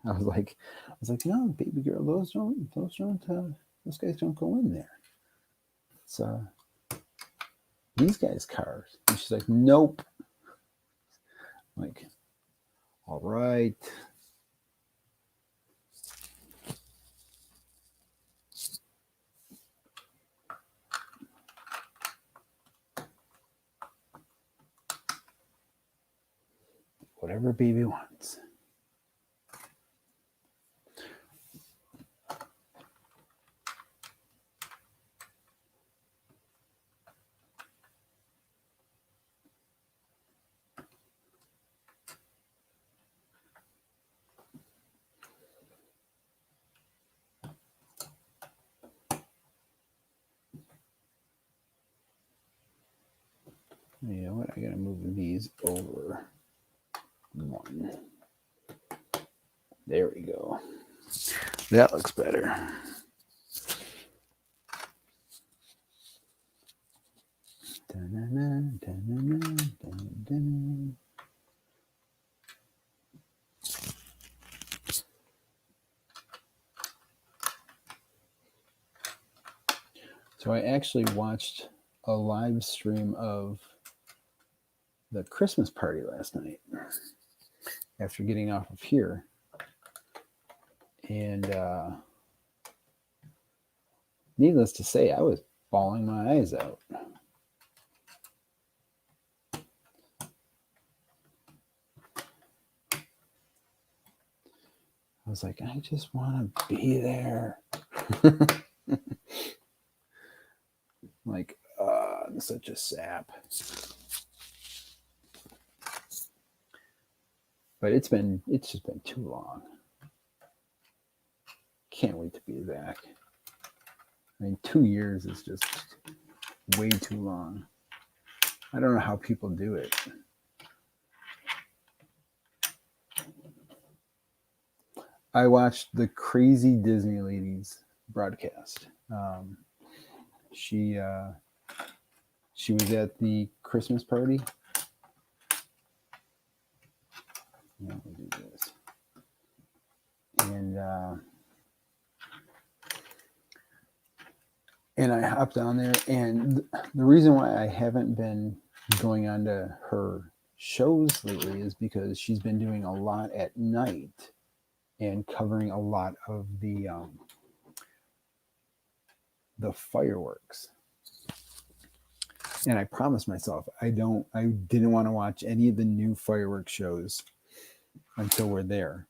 I was like, no, baby girl, those guys don't go in there. It's these guys' cars. And she's like, nope. I'm like, all right. Whatever baby wants. You know what? I gotta move these over one. There we go. That looks better. So I actually watched a live stream of the Christmas party last night after getting off of here. And needless to say, I was bawling my eyes out. I was like, I just want to be there. Like, I'm such a sap. But it's just been too long. Can't wait to be back. I mean, 2 years is just way too long. I don't know how people do it. I watched the Crazy Disney Ladies broadcast. She she was at the Christmas party. Let me do this. And I hopped on there, and the reason why I haven't been going on to her shows lately is because she's been doing a lot at night and covering a lot of the fireworks. And I promised myself I didn't want to watch any of the new fireworks shows until we're there.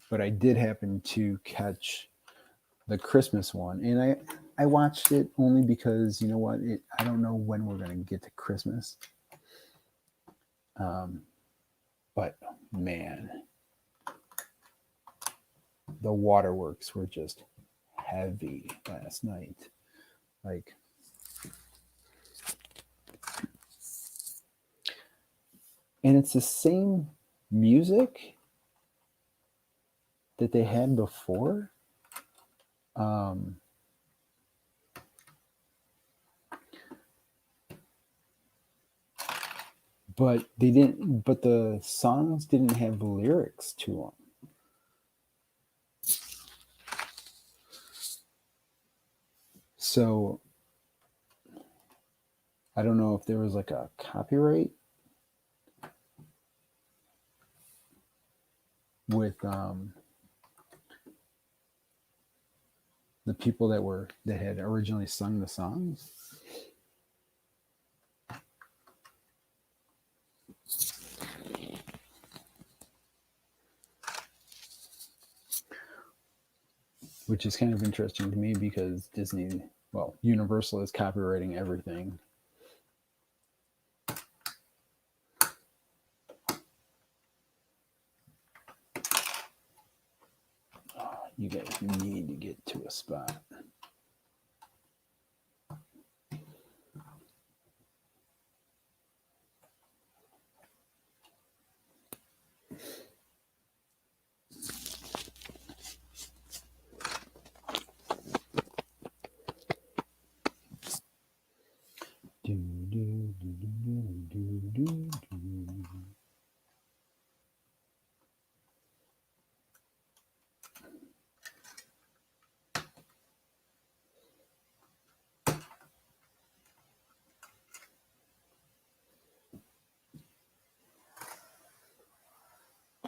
But I did happen to catch the Christmas one, and I watched it only because, you know what, I don't know when we're going to get to Christmas. But man, the waterworks were just heavy last night. Like, and it's the same music that they had before. But the songs didn't have lyrics to them. So I don't know if there was like a copyright with the people that had originally sung the songs. Which is kind of interesting to me because Universal is copywriting everything. You guys need to get to a spot.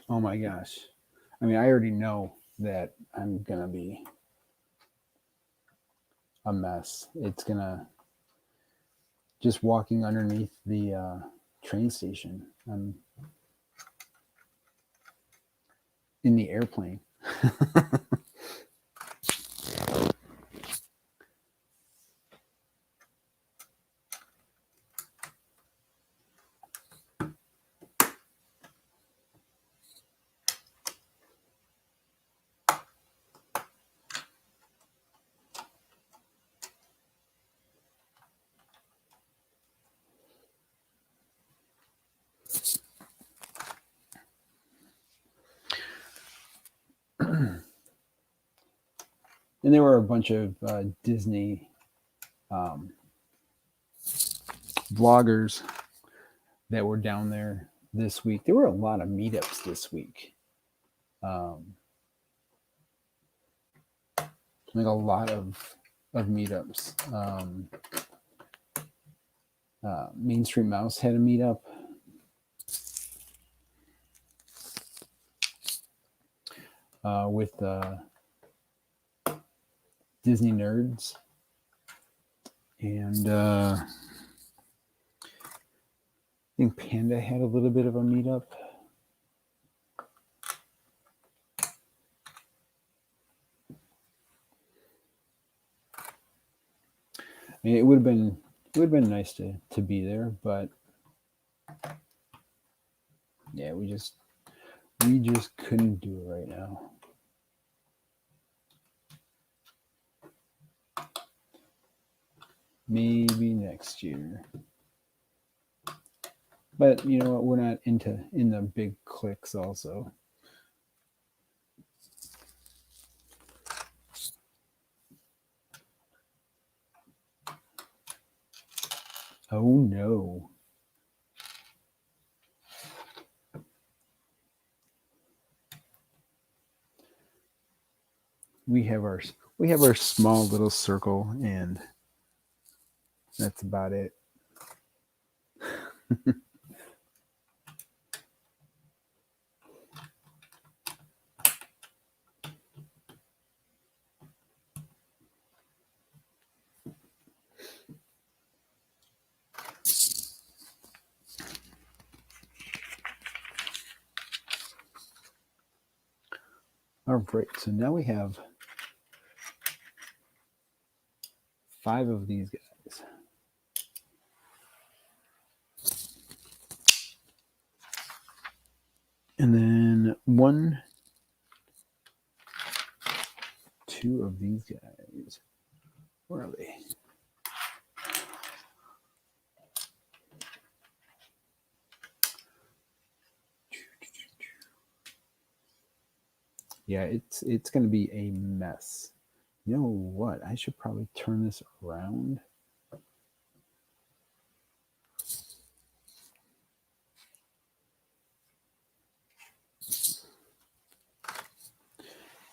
Oh my gosh. I mean, I already know that I'm going to be a mess. It's going to just walking underneath the train station. I'm in the airplane. And there were a bunch of Disney vloggers that were down there this week. There were a lot of meetups this week. Like a lot of meetups. Main Street Mouse had a meetup. With Disney nerds, and I think Panda had a little bit of a meetup. I mean, it would have been nice to be there, but yeah, we just couldn't do it right now. Maybe next year. But you know what? We're not in the big cliques also. Oh no. We have our small little circle, and that's about it. All right, so now we have 5 of these guys. And then 1, 2 of these guys. Where are they? Yeah, it's going to be a mess. You know what? I should probably turn this around.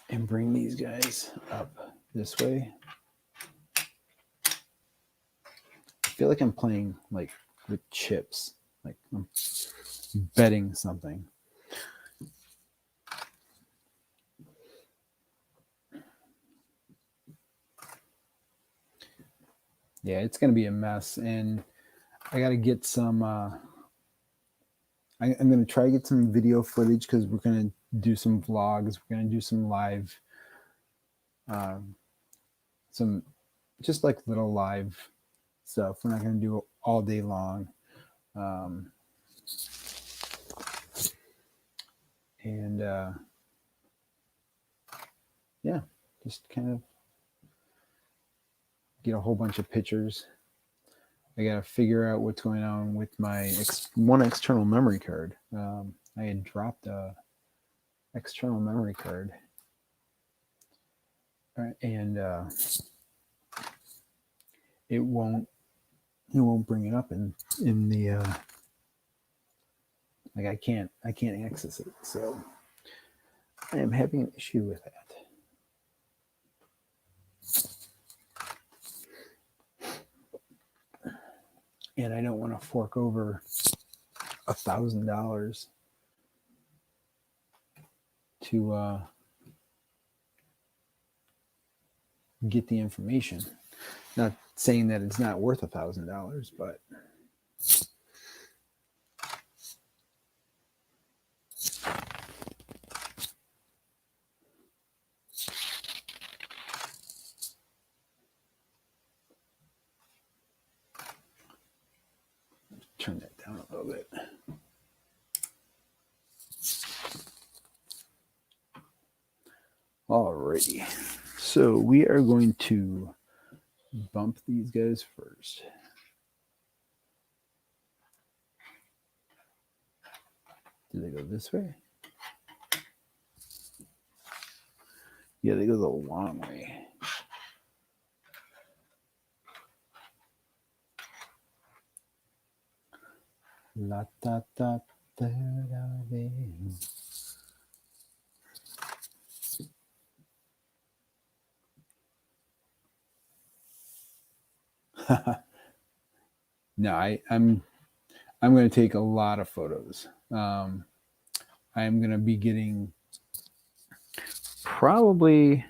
And bring these guys up this way. I feel like I'm playing like with chips, like I'm betting something. Yeah, it's going to be a mess, and I got to get some. I'm going to try to get some video footage because we're going to do some vlogs. We're going to do some live, some just like little live stuff. We're not going to do it all day long. And yeah, just kind of get a whole bunch of pictures. I got to figure out what's going on with my one external memory card. I had dropped a external memory card, and it won't bring it up in the like I can't access it. So I am having an issue with that. And I don't want to fork over $1,000 to get the information. Not saying that it's not worth $1,000, but turn that down a little bit. Alrighty, so we are going to bump these guys first. Do they go this way? Yeah, they go the long way. La ta ta da da da. No, I'm going to take a lot of photos. I'm going to be getting probably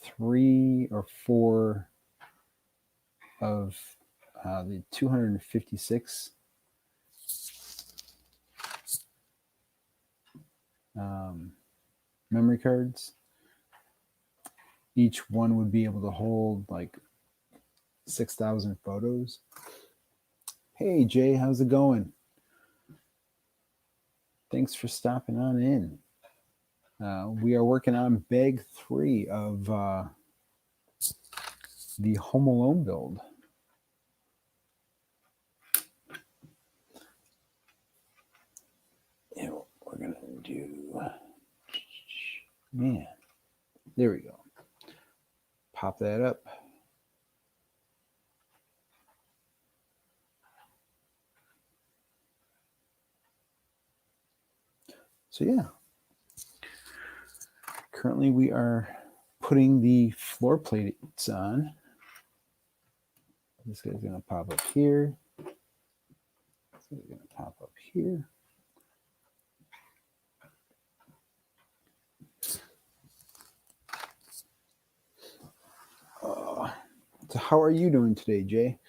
3 or 4 of the 256 memory cards. Each one would be able to hold like 6,000 photos. Hey Jay, how's it going? Thanks for stopping on in. We are working on bag 3 of the Home Alone build. And what we're gonna do, man, there we go. Pop that up. So yeah, currently we are putting the floor plates on. This guy's gonna pop up here. This guy's gonna pop up here. So how are you doing today, Jay?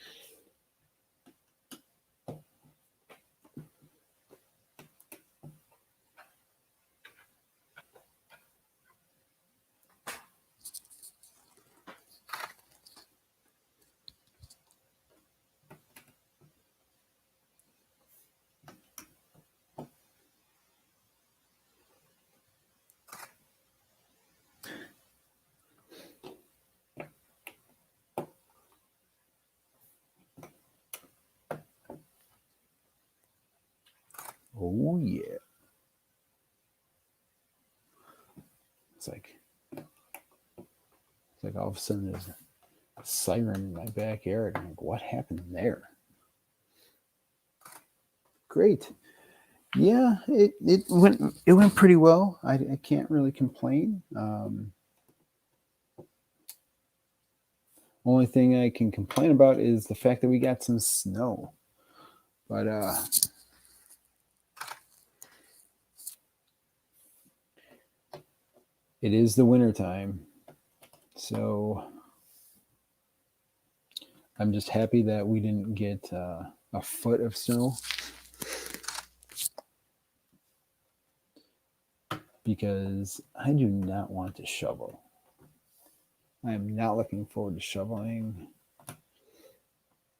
Oh yeah. It's like all of a sudden there's a siren in my backyard. I'm like, what happened there? Great. Yeah, it went pretty well. I can't really complain. Only thing I can complain about is the fact that we got some snow. But it is the winter time. So I'm just happy that we didn't get a foot of snow, because I do not want to shovel. I am not looking forward to shoveling.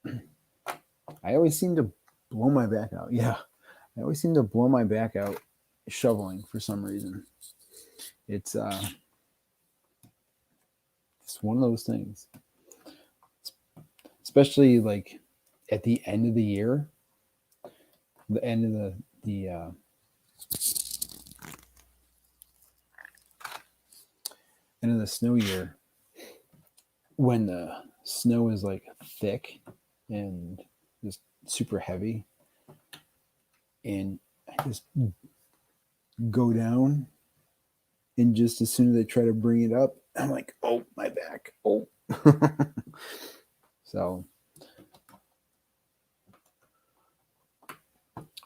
I always seem to blow my back out. Yeah, I always seem to blow my back out shoveling for some reason. It's one of those things, especially like at the end of the year, the end of the end of the snow year, when the snow is like thick and just super heavy, and I just go down, and just as soon as I try to bring it up, I'm like, oh, my back. Oh. So,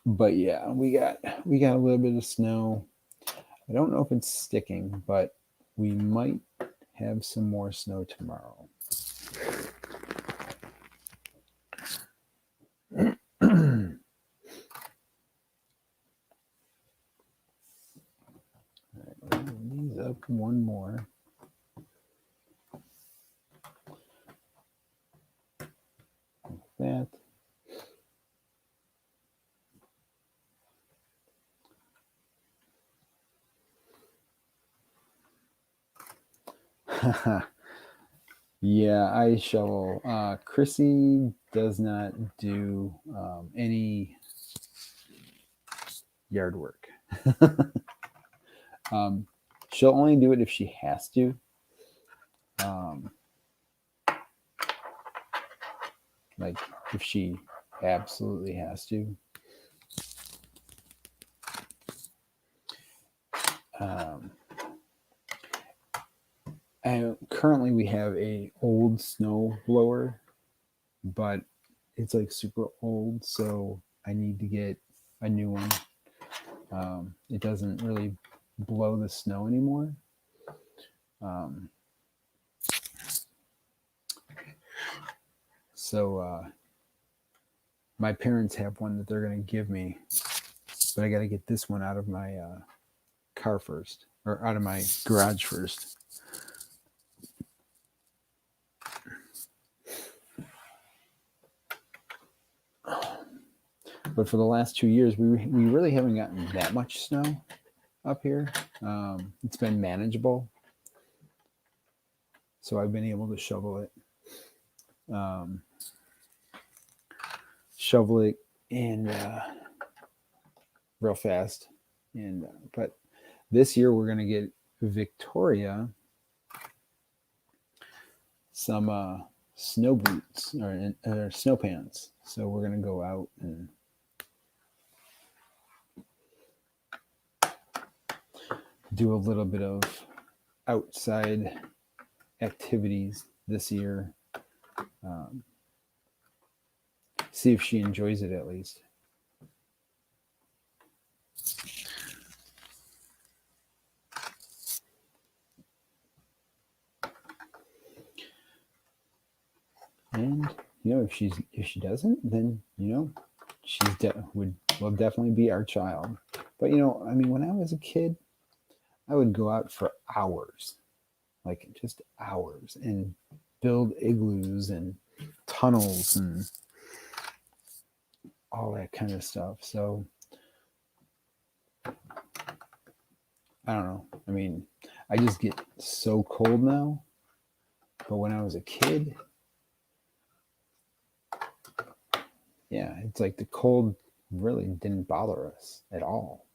but yeah, we got a little bit of snow. I don't know if it's sticking, but we might have some more snow tomorrow. These up one more. Like that. Yeah, I shovel. Chrissy does not do any yard work. She'll only do it if she has to. Like if she absolutely has to. And currently we have a old snow blower, but it's like super old, so I need to get a new one. It doesn't really blow the snow anymore. So my parents have one that they're going to give me, but I got to get this one out of my car first, or out of my garage first. But for the last 2 years, we really haven't gotten that much snow up here. It's been manageable, so I've been able to shovel it. And real fast. And but this year we're gonna get Victoria some snow boots or snow pants. So we're gonna go out and do a little bit of outside activities this year. See if she enjoys it at least. And if she doesn't, then will definitely be our child. But when I was a kid, I would go out for hours, like just hours, and build igloos and tunnels and all that kind of stuff. So I don't know. I just get so cold now. But when I was a kid, yeah, it's like the cold really didn't bother us at all.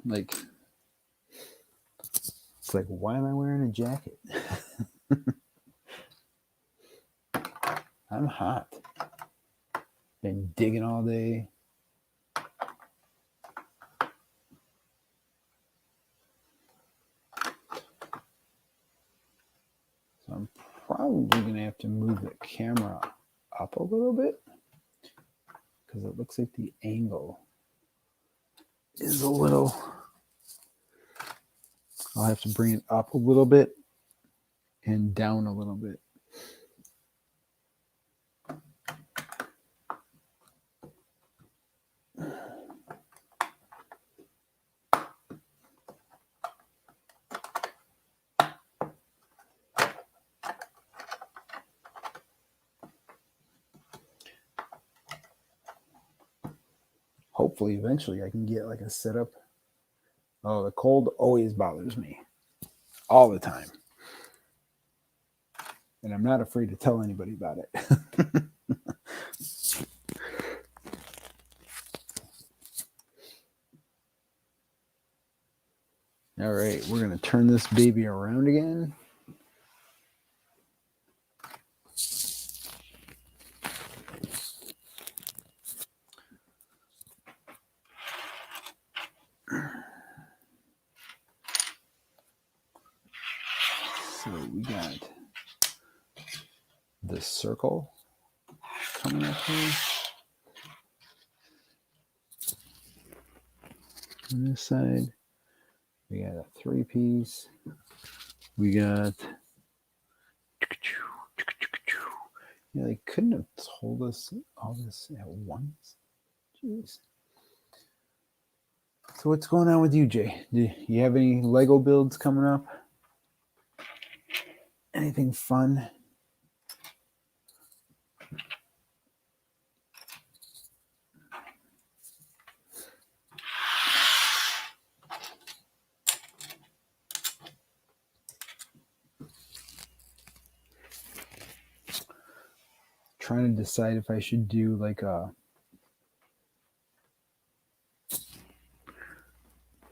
Like, it's like, why am I wearing a jacket? I'm hot. Been digging all day. So I'm probably going to have to move the camera up a little bit because it looks like the angle is a little... I'll have to bring it up a little bit and down a little bit. Hopefully, eventually, I can get like a setup. Oh, the cold always bothers me. All the time. And I'm not afraid to tell anybody about it. All right, we're going to turn this baby around again. So we got the circle coming up here. On this side, we got a 3-piece. We got... Yeah, they couldn't have told us all this at once. Jeez. So what's going on with you, Jay? Do you have any Lego builds coming up? Anything fun? Trying to decide if I should do like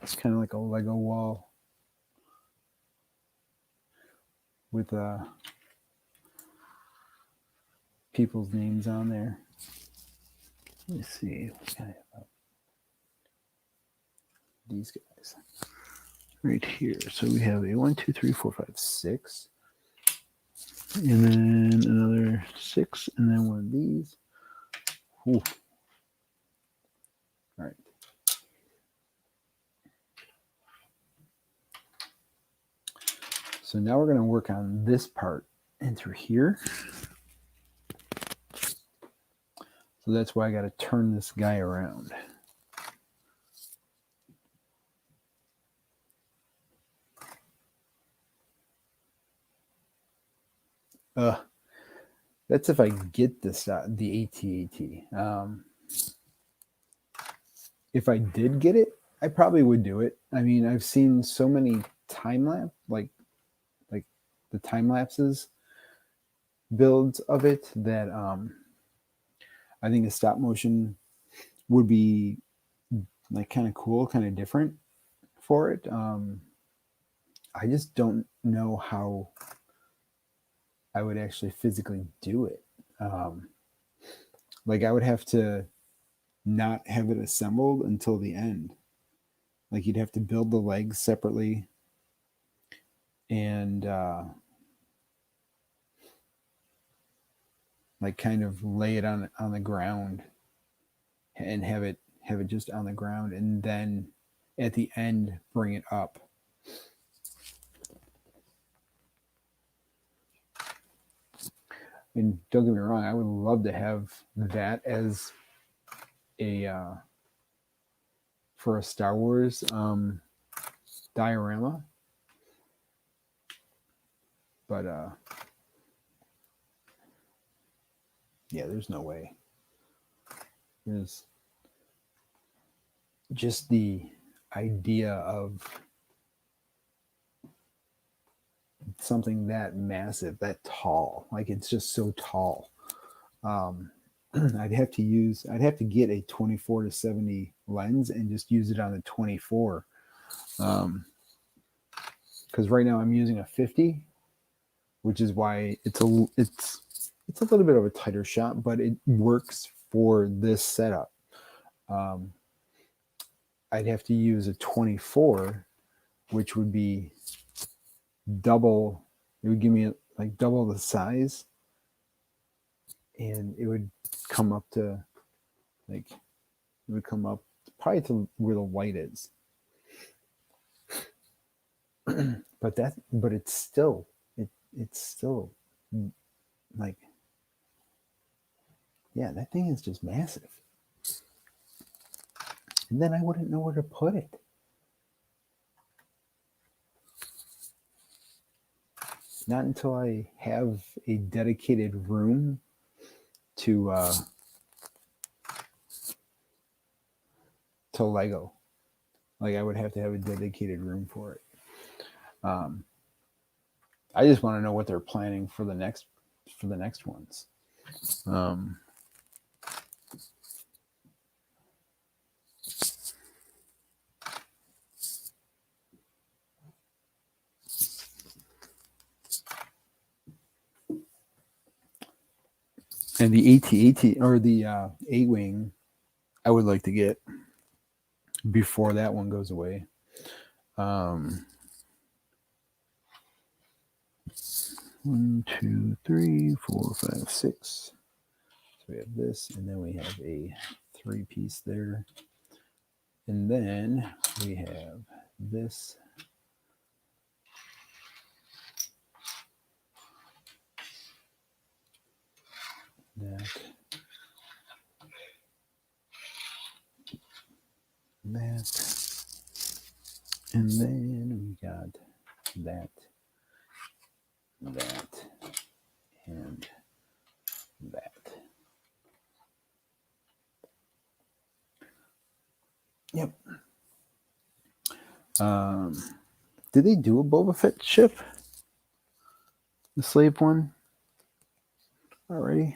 it's kind of like a Lego wall with people's names on there. Let me see. These guys right here. So we have a 1, 2, 3, 4, 5, 6. And then another 6, and then one of these. Ooh. All right. So now we're going to work on this part and through here. So that's why I got to turn this guy around. That's if I get this the AT-AT. If I did get it, I probably would do it. I've seen so many time lapse, like the time lapses builds of it that I think a stop motion would be like kind of cool, kind of different for it. I just don't know how I would actually physically do it. Like I would have to not have it assembled until the end. Like you'd have to build the legs separately and like kind of lay it on the ground and have it just on the ground, and then at the end bring it up. And don't get me wrong, I would love to have that as a for a Star Wars diorama, but yeah, there's no way. There's just the idea of something that massive, that tall, like it's just so tall. I'd have to get a 24 to 70 lens and just use it on the 24. Because right now I'm using a 50, which is why it's a little bit of a tighter shot, but it works for this setup. I'd have to use a 24, which would be double. It would give me like double the size, and it would come up to like probably to where the light is. but it's still like, yeah, that thing is just massive. And then I wouldn't know where to put it. Not until I have a dedicated room to Lego. Like I would have to have a dedicated room for it. I just want to know what they're planning for the next ones. And the AT-AT or the A-Wing, I would like to get before that one goes away. 1, 2, 3, 4, 5, 6. So we have this, and then we have a 3-piece there. And then we have this. That. And then we got that, and that. Yep. Did they do a Boba Fett ship? The slave one? Alrighty.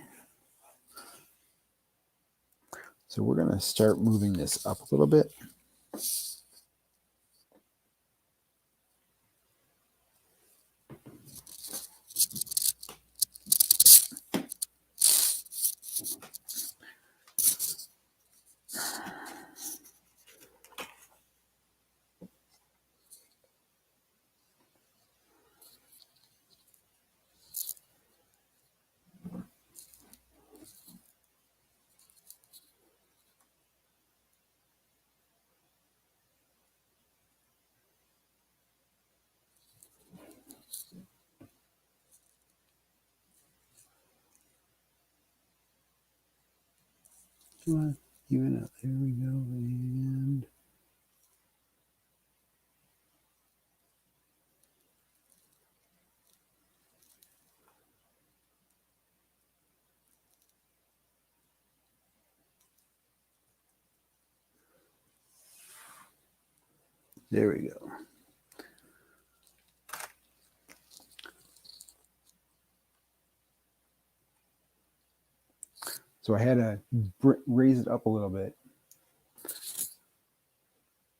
So we're going to start moving this up a little bit. Come on, even up. There we go. And there we go. So I had to raise it up a little bit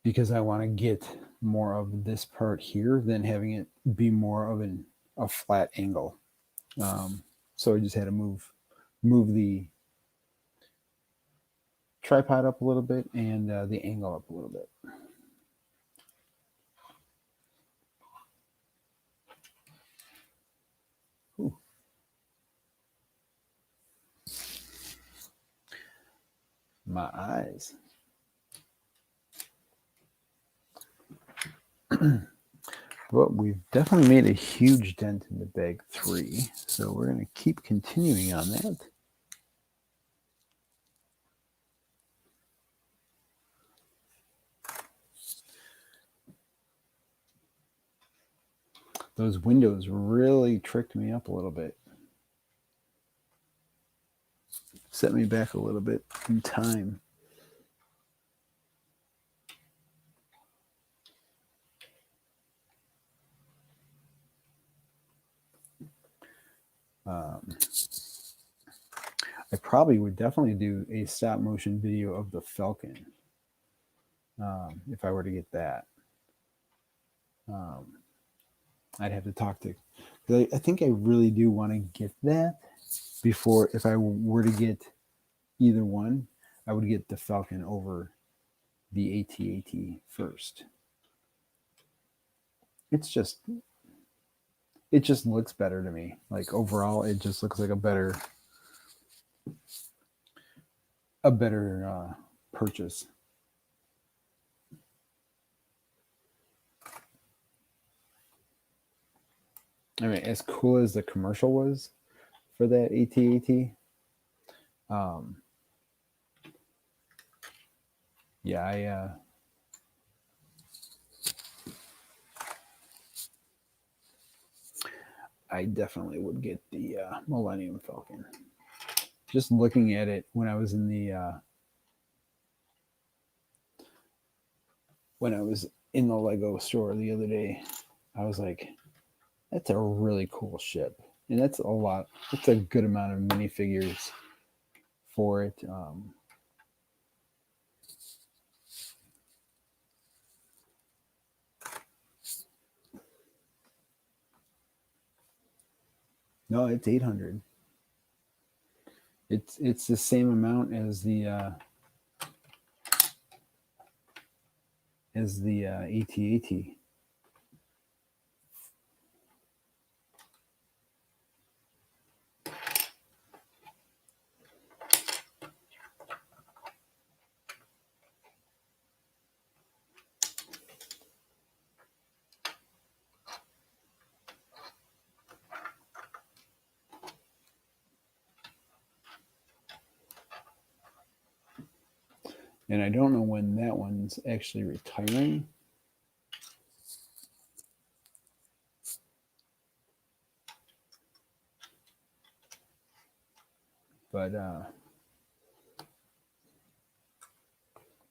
because I want to get more of this part here than having it be more of a flat angle. So I just had to move the tripod up a little bit and the angle up a little bit. my eyes. But we've definitely made a huge dent in the bag 3, so we're going to keep continuing on that. Those windows really tricked me up a little bit. Set me back a little bit in time. I probably would definitely do a stop motion video of the Falcon if I were to get that. I'd have to talk to, because I think I really do want to get that before, if I were to get either one, I would get the Falcon over the AT-AT first. It just looks better to me. Like overall, it just looks like a better purchase. I mean, as cool as the commercial was for that AT-AT, yeah, I definitely would get the Millennium Falcon. Just looking at it when I was in the Lego store the other day, I was like, that's a really cool ship. And that's a lot. That's a good amount of minifigures for it. No, it's 800. It's the same amount as the AT-AT. And I don't know when that one's actually retiring. But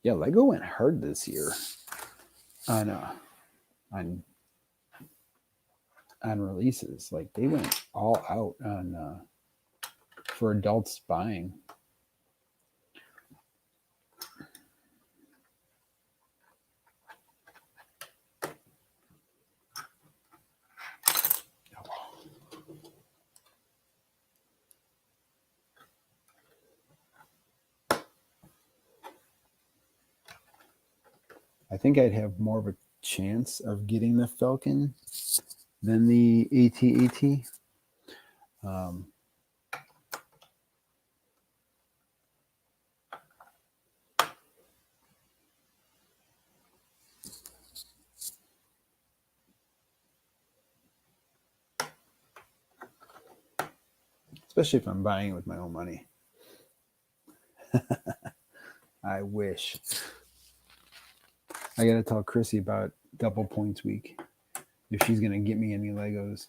yeah, Lego went hard this year on releases. Like they went all out on for adults buying. I think I'd have more of a chance of getting the Falcon than the AT-AT. Especially if I'm buying it with my own money. I wish. I gotta tell Chrissy about double points week if she's gonna get me any Legos.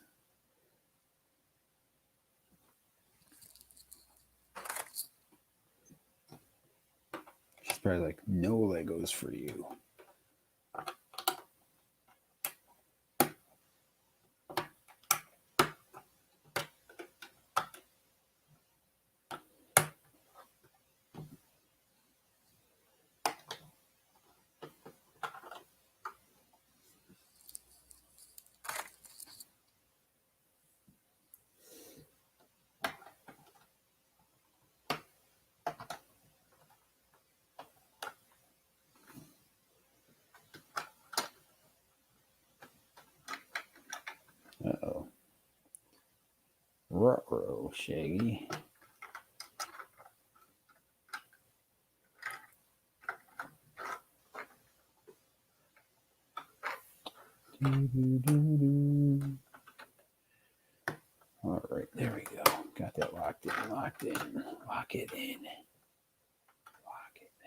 She's probably like, no Legos for you. Uh-oh. Ruh-roh, Shaggy. All right, there we go. Got that locked in. Lock it in. Lock it.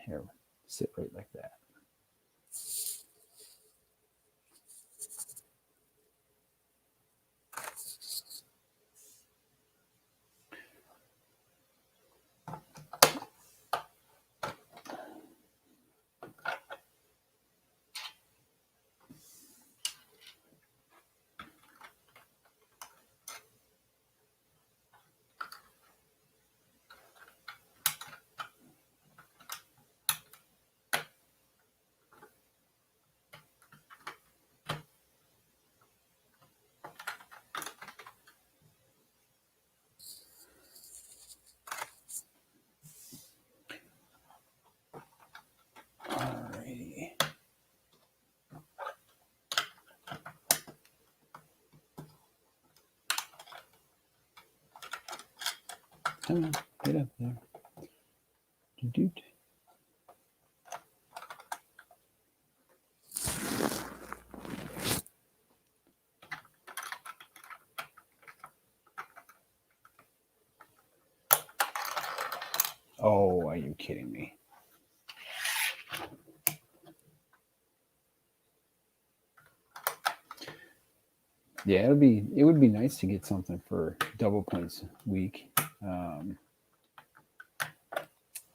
Here, sit right like that. Alrighty. Come on, get up there. Doot. Oh, are you kidding me? Yeah, it would be nice to get something for double points week. I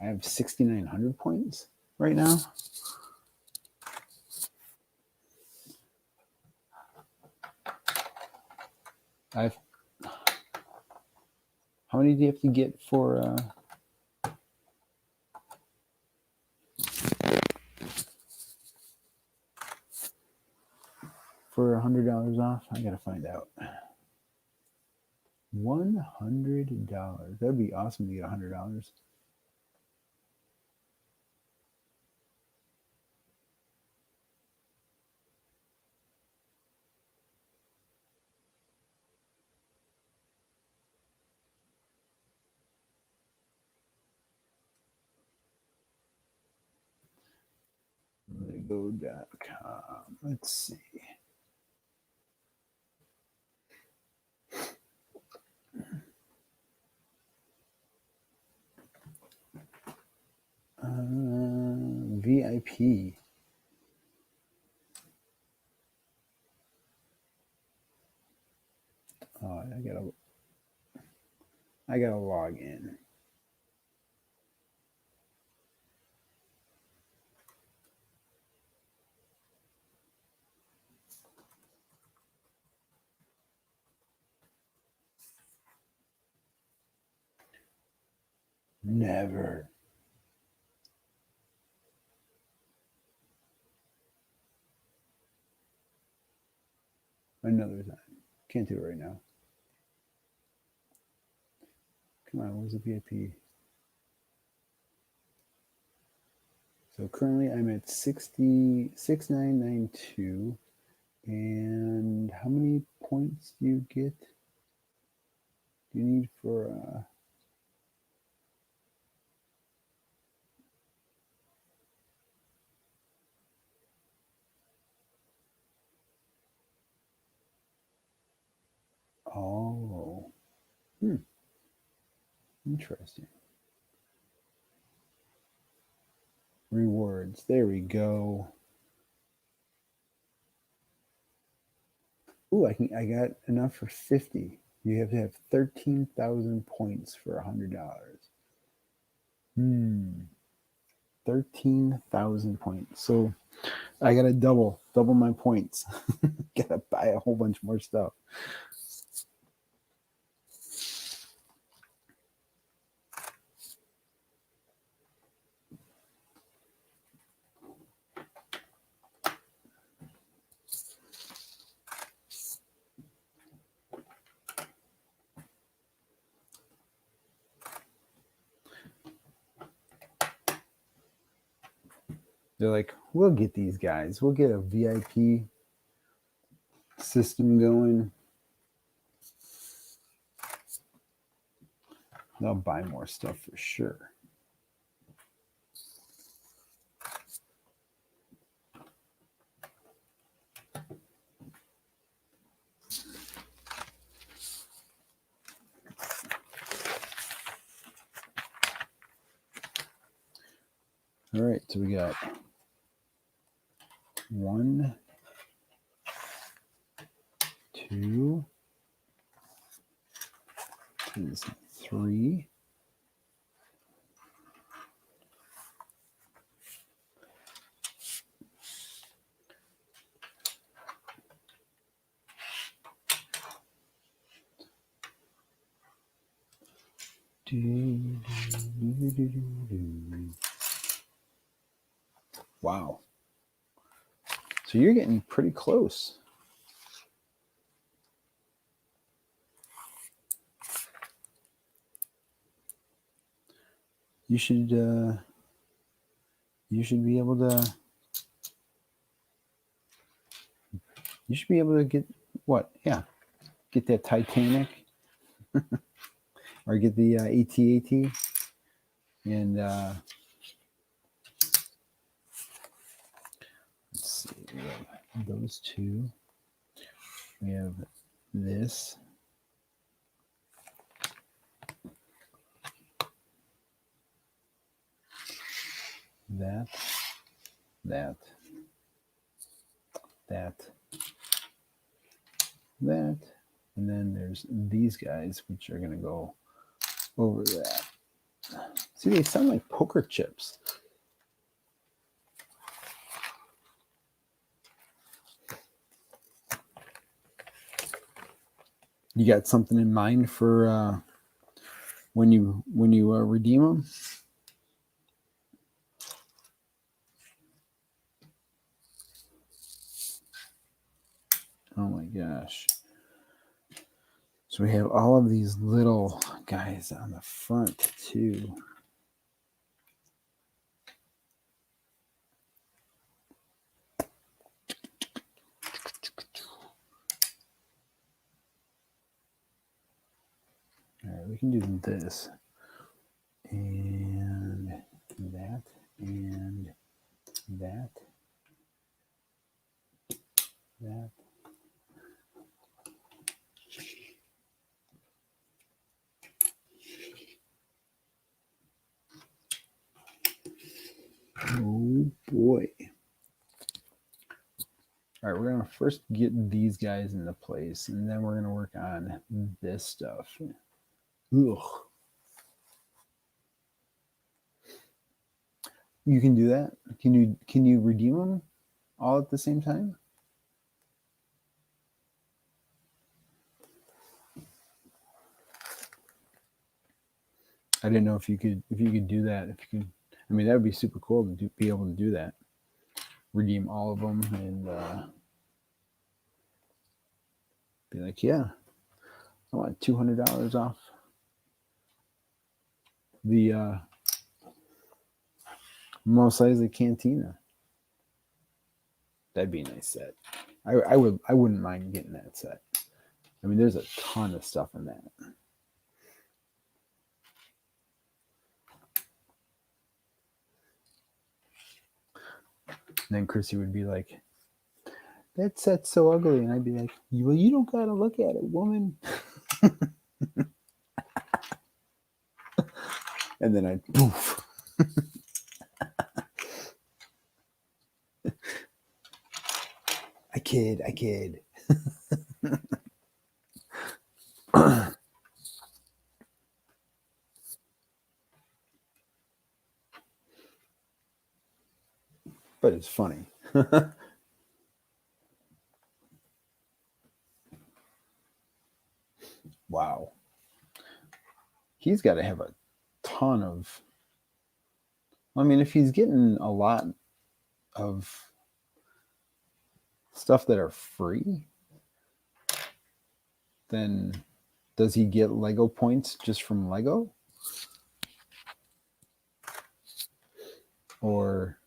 have 6,900 points right now. How many do you have to get for $100 off? I gotta find out. $100. That'd be awesome to get $100. Lego.com. Let's see. VIP. Oh, I gotta log in. Never. Another time. Can't do it right now. Come on, where's the VIP? So currently I'm at 6,992. And how many points do you get? Do you need for oh. Interesting. Rewards. There we go. Ooh, I got enough for 50. You have to have 13,000 points for $100. 13,000 points. So I gotta double my points. Gotta buy a whole bunch more stuff. They're like, we'll get these guys. We'll get a VIP system going. They'll buy more stuff for sure. All right, so we got 1, 2, 3. Wow. So you're getting pretty close. You should be able to get what? Yeah. Get that Titanic or get the AT-AT and let's see, we have those two. We have this. That, and then there's these guys, which are going to go over that. See, they sound like poker chips. You got something in mind for when you redeem them? Oh my gosh. So we have all of these little guys on the front too. All right, we can do this and that and that. Oh boy. All right, we're going to first get these guys into place, and then we're going to work on this stuff. Ugh. You can do that? Can you redeem them all at the same time? I didn't know if you could do that. If you could, I mean, that would be super cool to be able to do that. Redeem all of them and be like, yeah, I want $200 off the Mos Eisley Cantina. That'd be a nice set. I wouldn't mind getting that set. I mean, there's a ton of stuff in that. And then Chrissy would be like, that set's so ugly. And I'd be like, well, you don't got to look at it, woman. And then I'd poof. I kid. But it's funny. Wow. He's got to have a ton of. I mean, if he's getting a lot of stuff that are free, then does he get Lego points just from Lego? Or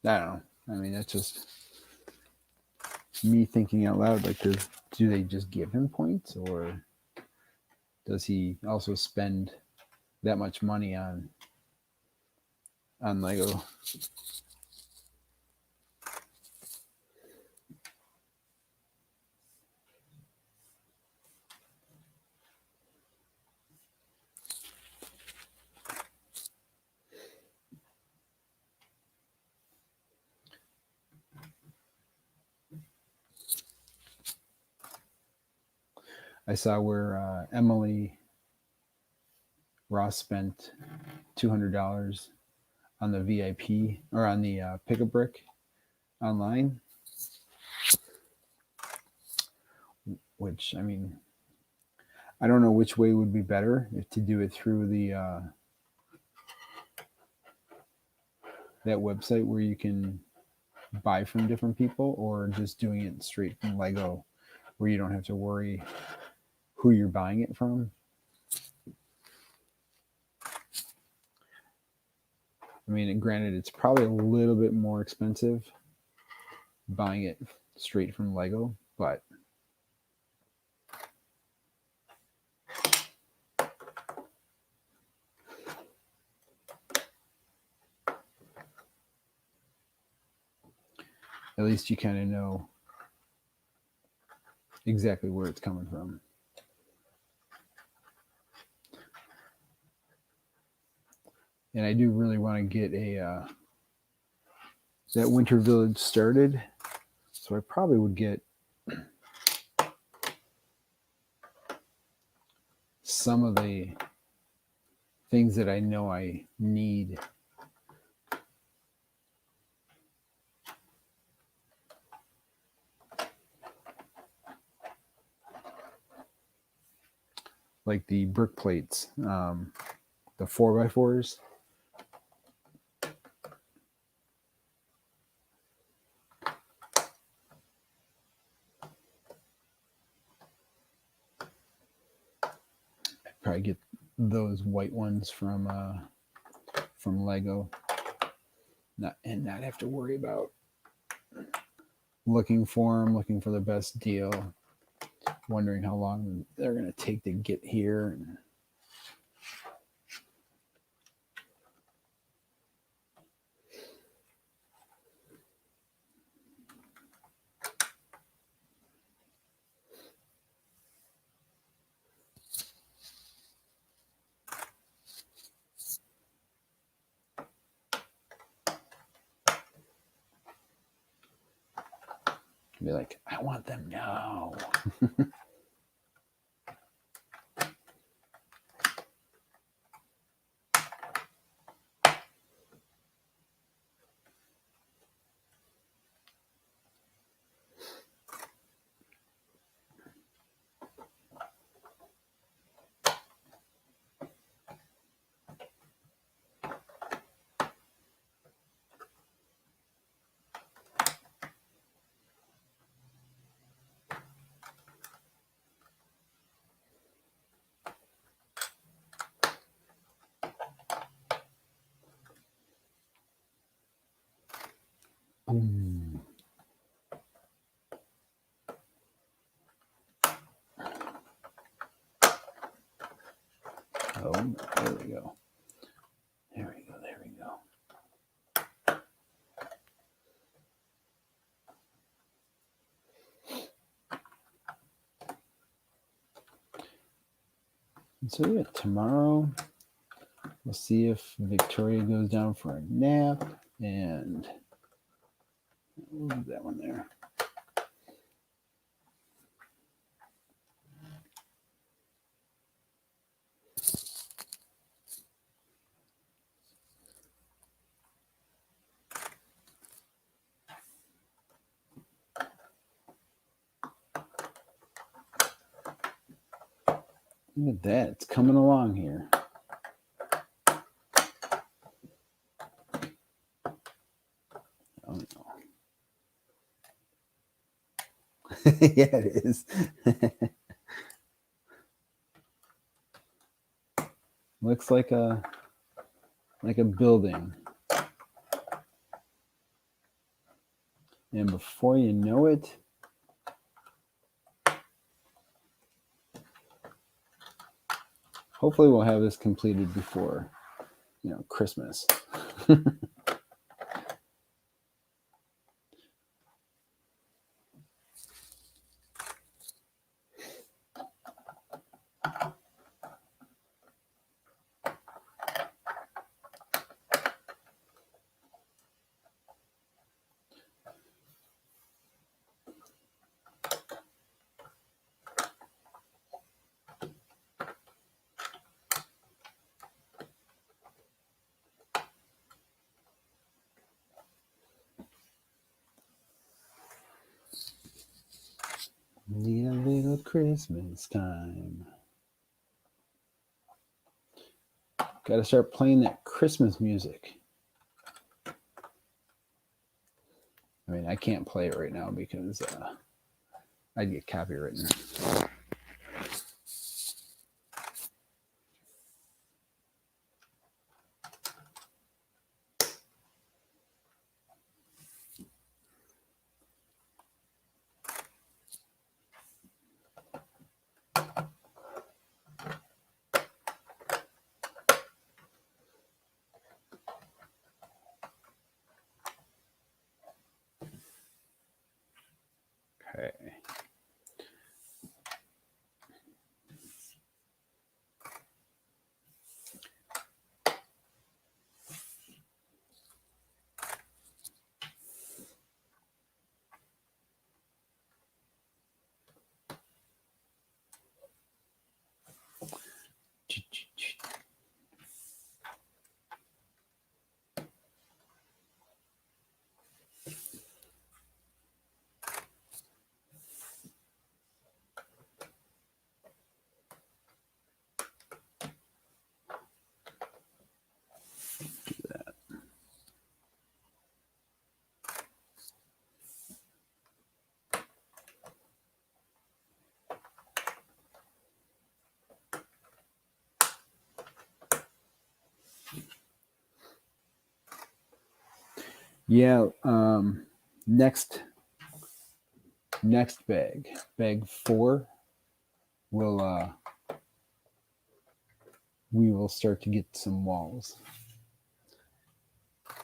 I don't know. I mean, that's just me thinking out loud. Like, do they just give him points, or does he also spend that much money on Lego? I saw where Emily Ross spent $200 on the VIP or on the Pick a Brick online, which, I mean, I don't know which way would be better, if to do it through the that website where you can buy from different people, or just doing it straight from Lego where you don't have to worry who you're buying it from. I mean, granted, it's probably a little bit more expensive buying it straight from Lego, but at least you kind of know exactly where it's coming from. And I do really want to get a that Winter Village started, so I probably would get some of the things that I know I need. Like the brick plates, the 4x4s. I'd probably get those white ones from Lego, not have to worry about looking for them, looking for the best deal, wondering how long they're going to take to get here. Be like, I want them now. Boom. Oh, there we go. There we go. There we go. And so yeah, tomorrow we'll see if Victoria goes down for a nap, and we'll leave that one there. Look at that. It's coming along here. Oh, no. Yeah, it is. Looks like a building. And before you know it, hopefully we'll have this completed before, Christmas. Need a little Christmas time. Got to start playing that Christmas music. I mean, I can't play it right now because I'd get copywritten. Okay. Yeah, next bag 4, we will start to get some walls.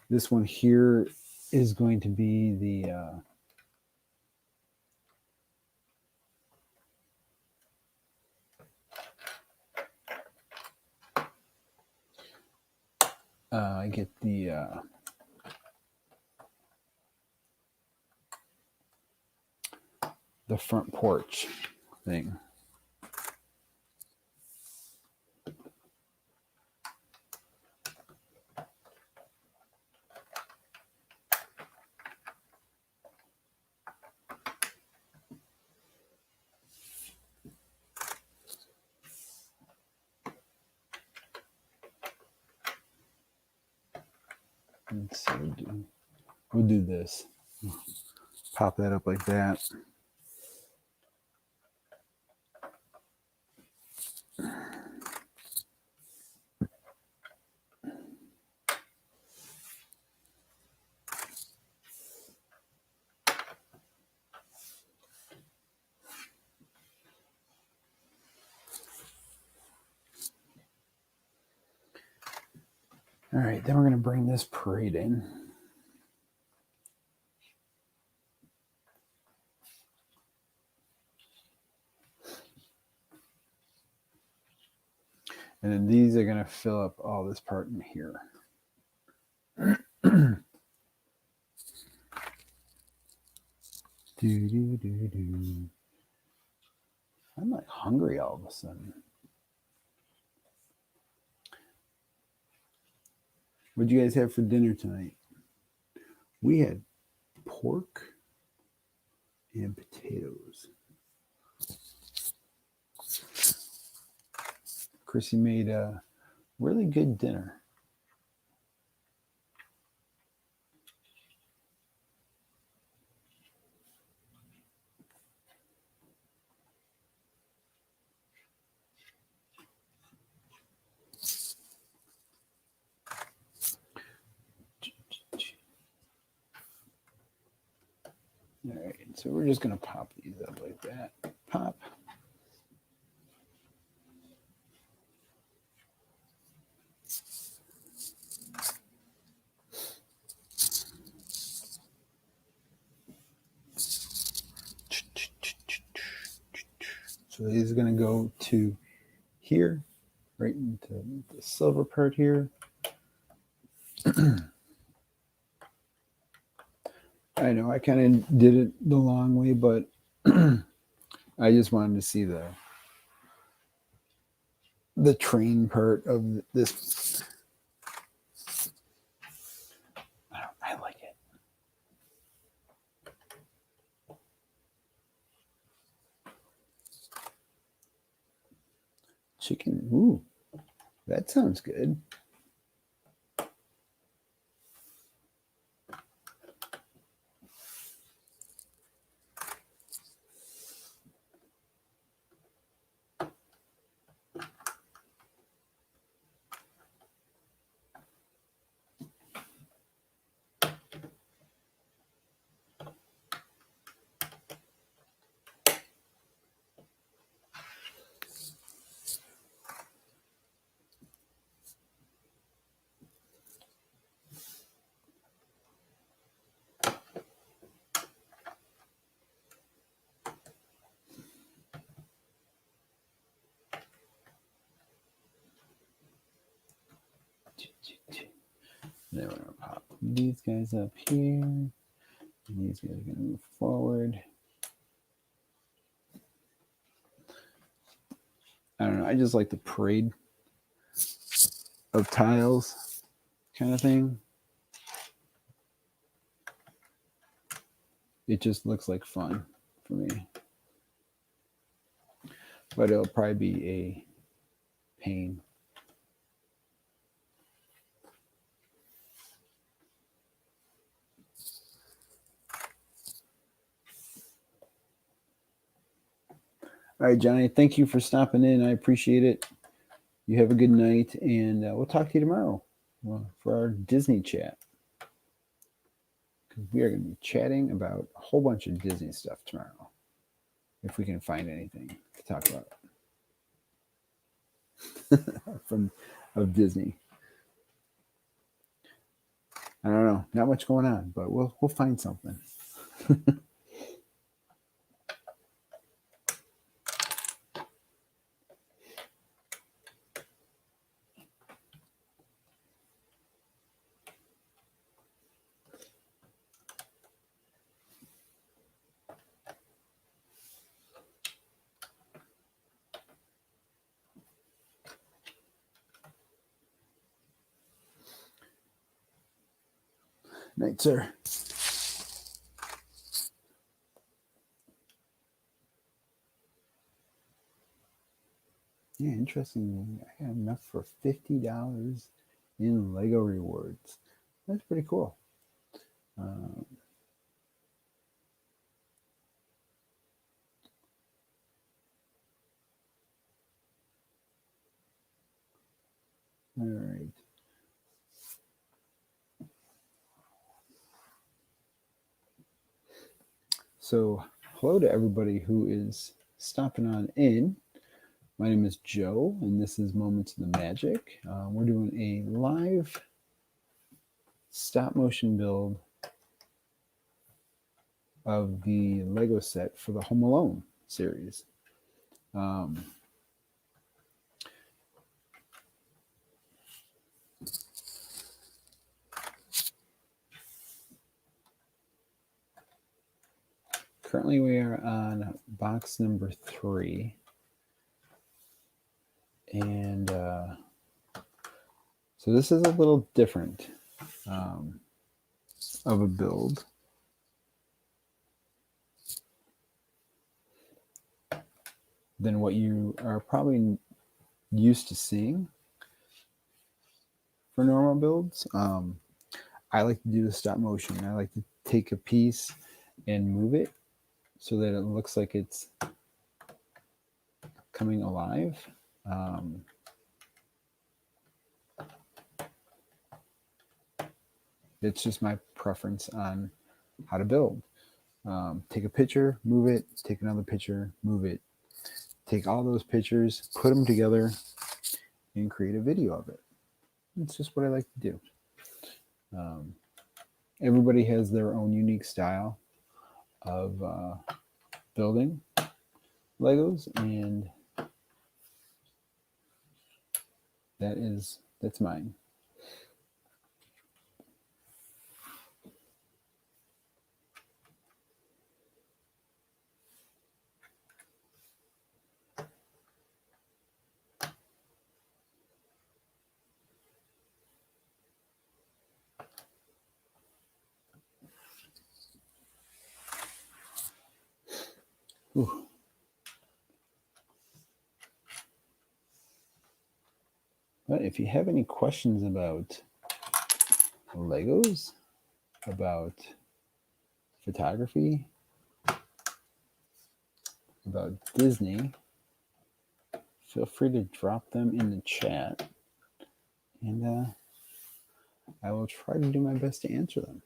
This one here is going to be the I get the front porch thing. So we'll do this. Pop that up like that. All right, then we're going to bring this parade in. And then these are going to fill up all this part in here. I'm like hungry all of a sudden. What'd you guys have for dinner tonight? We had pork and potatoes. Chrissy made a really good dinner. All right, so we're just going to pop these up like that. Pop. So these are going to go to here, right into the silver part here. I know I kind of did it the long way, but I just wanted to see the train part of this. I like it. chicken. Ooh, that sounds good. Then we're going to pop these guys up here. And these guys are going to move forward. I don't know. I just like the parade of tiles kind of thing. It just looks like fun for me. But it'll probably be a pain. All right, Johnny, thank you for stopping in. I appreciate it. You have a good night, and we'll talk to you tomorrow for our Disney chat. Because we are going to be chatting about a whole bunch of Disney stuff tomorrow, if we can find anything to talk about of Disney. I don't know, not much going on, but we'll find something. Night, sir. Yeah, interesting. I got enough for $50 in Lego rewards. That's pretty cool. All right. So, hello to everybody who is stopping on in. My name is Joe, and this is Moments of the Magic. We're doing a live stop motion build of the Lego set for the Home Alone series. Currently, we are on box number 3. And so this is a little different of a build. Than what you are probably used to seeing for normal builds. I like to do the stop motion. I like to take a piece and move it so that it looks like it's coming alive. It's just my preference on how to build. Take a picture, move it, take another picture, move it. Take all those pictures, put them together, and create a video of it. It's just what I like to do. Everybody has their own unique style of building Legos, and that's mine. Ooh. But if you have any questions about Legos, about photography, about Disney, feel free to drop them in the chat, and I will try to do my best to answer them.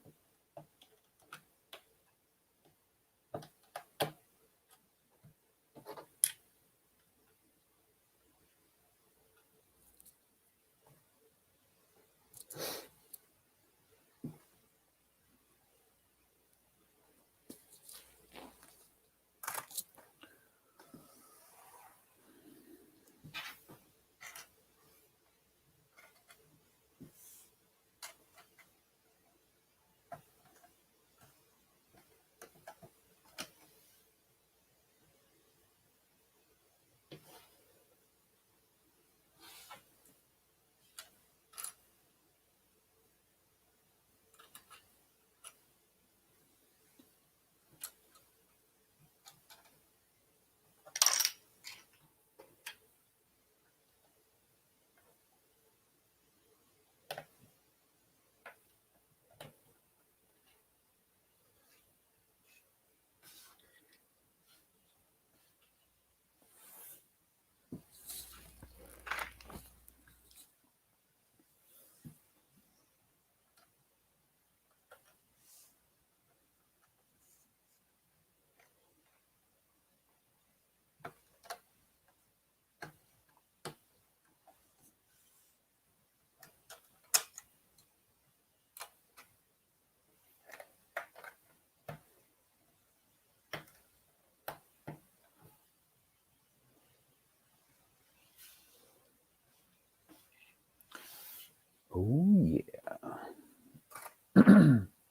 Oh, yeah.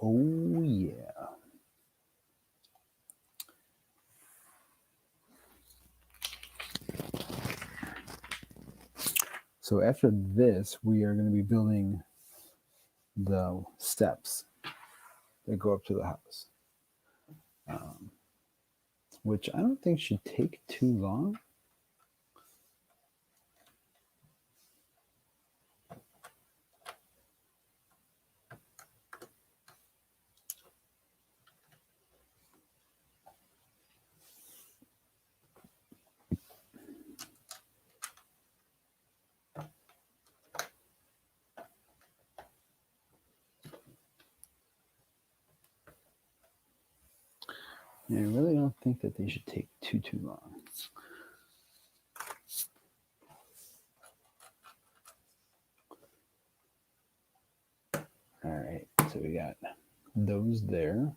Oh, yeah. So after this, we are going to be building the steps that go up to the house, which I don't think should take too long. And I really don't think that they should take too long. All right, so we got those there.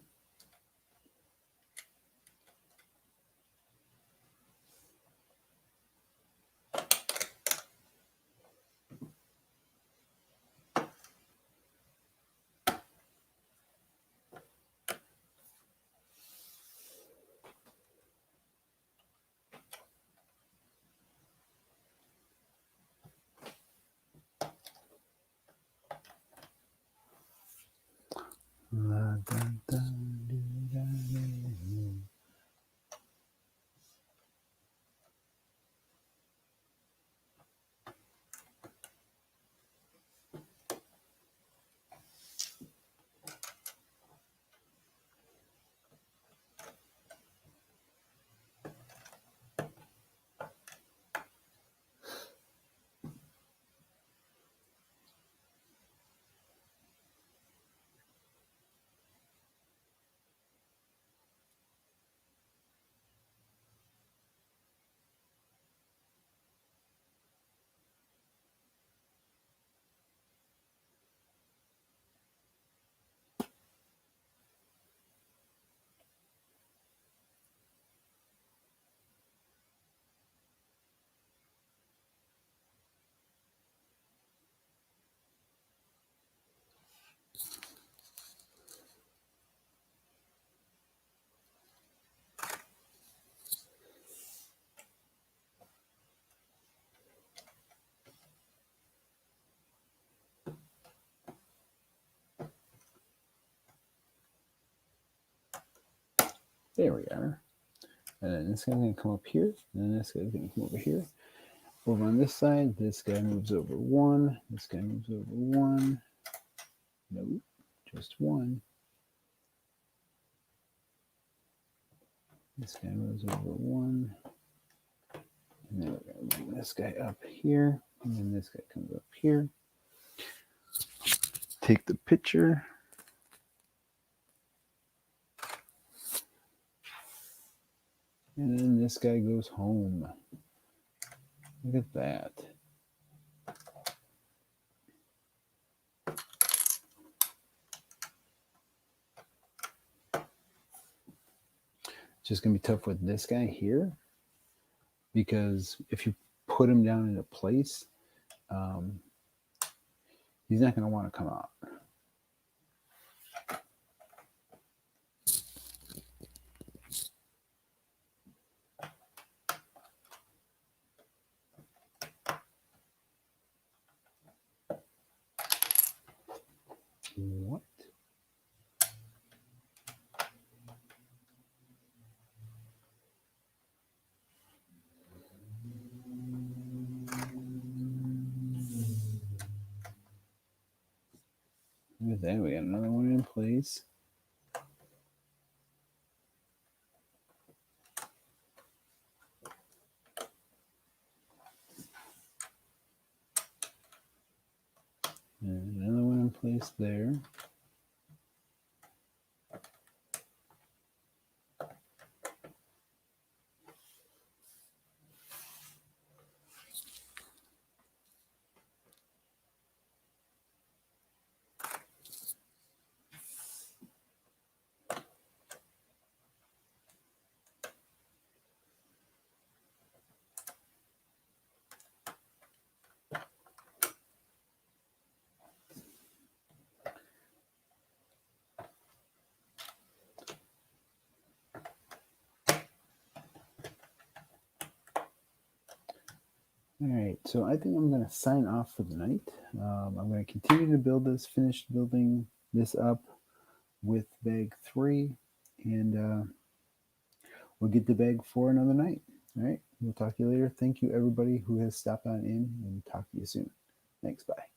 There we are. And then this guy's going to come up here, and then this guy's going to come over here. Over on this side, this guy moves over 1. This guy moves over 1. Nope, just 1. This guy moves over 1. And then we're going to bring this guy up here. And then this guy comes up here. Take the picture. And then this guy goes home. Look at that. It's just going to be tough with this guy here, because if you put him down in a place, he's not going to want to come out. What? Look at that. We got another one in place. And another one in place there. All right, so I think I'm going to sign off for the night. I'm going to continue to build this, finish building this up with bag 3, and we'll get the bag 4 another night. All right, we'll talk to you later. Thank you, everybody who has stopped on in, and talk to you soon. Thanks, bye.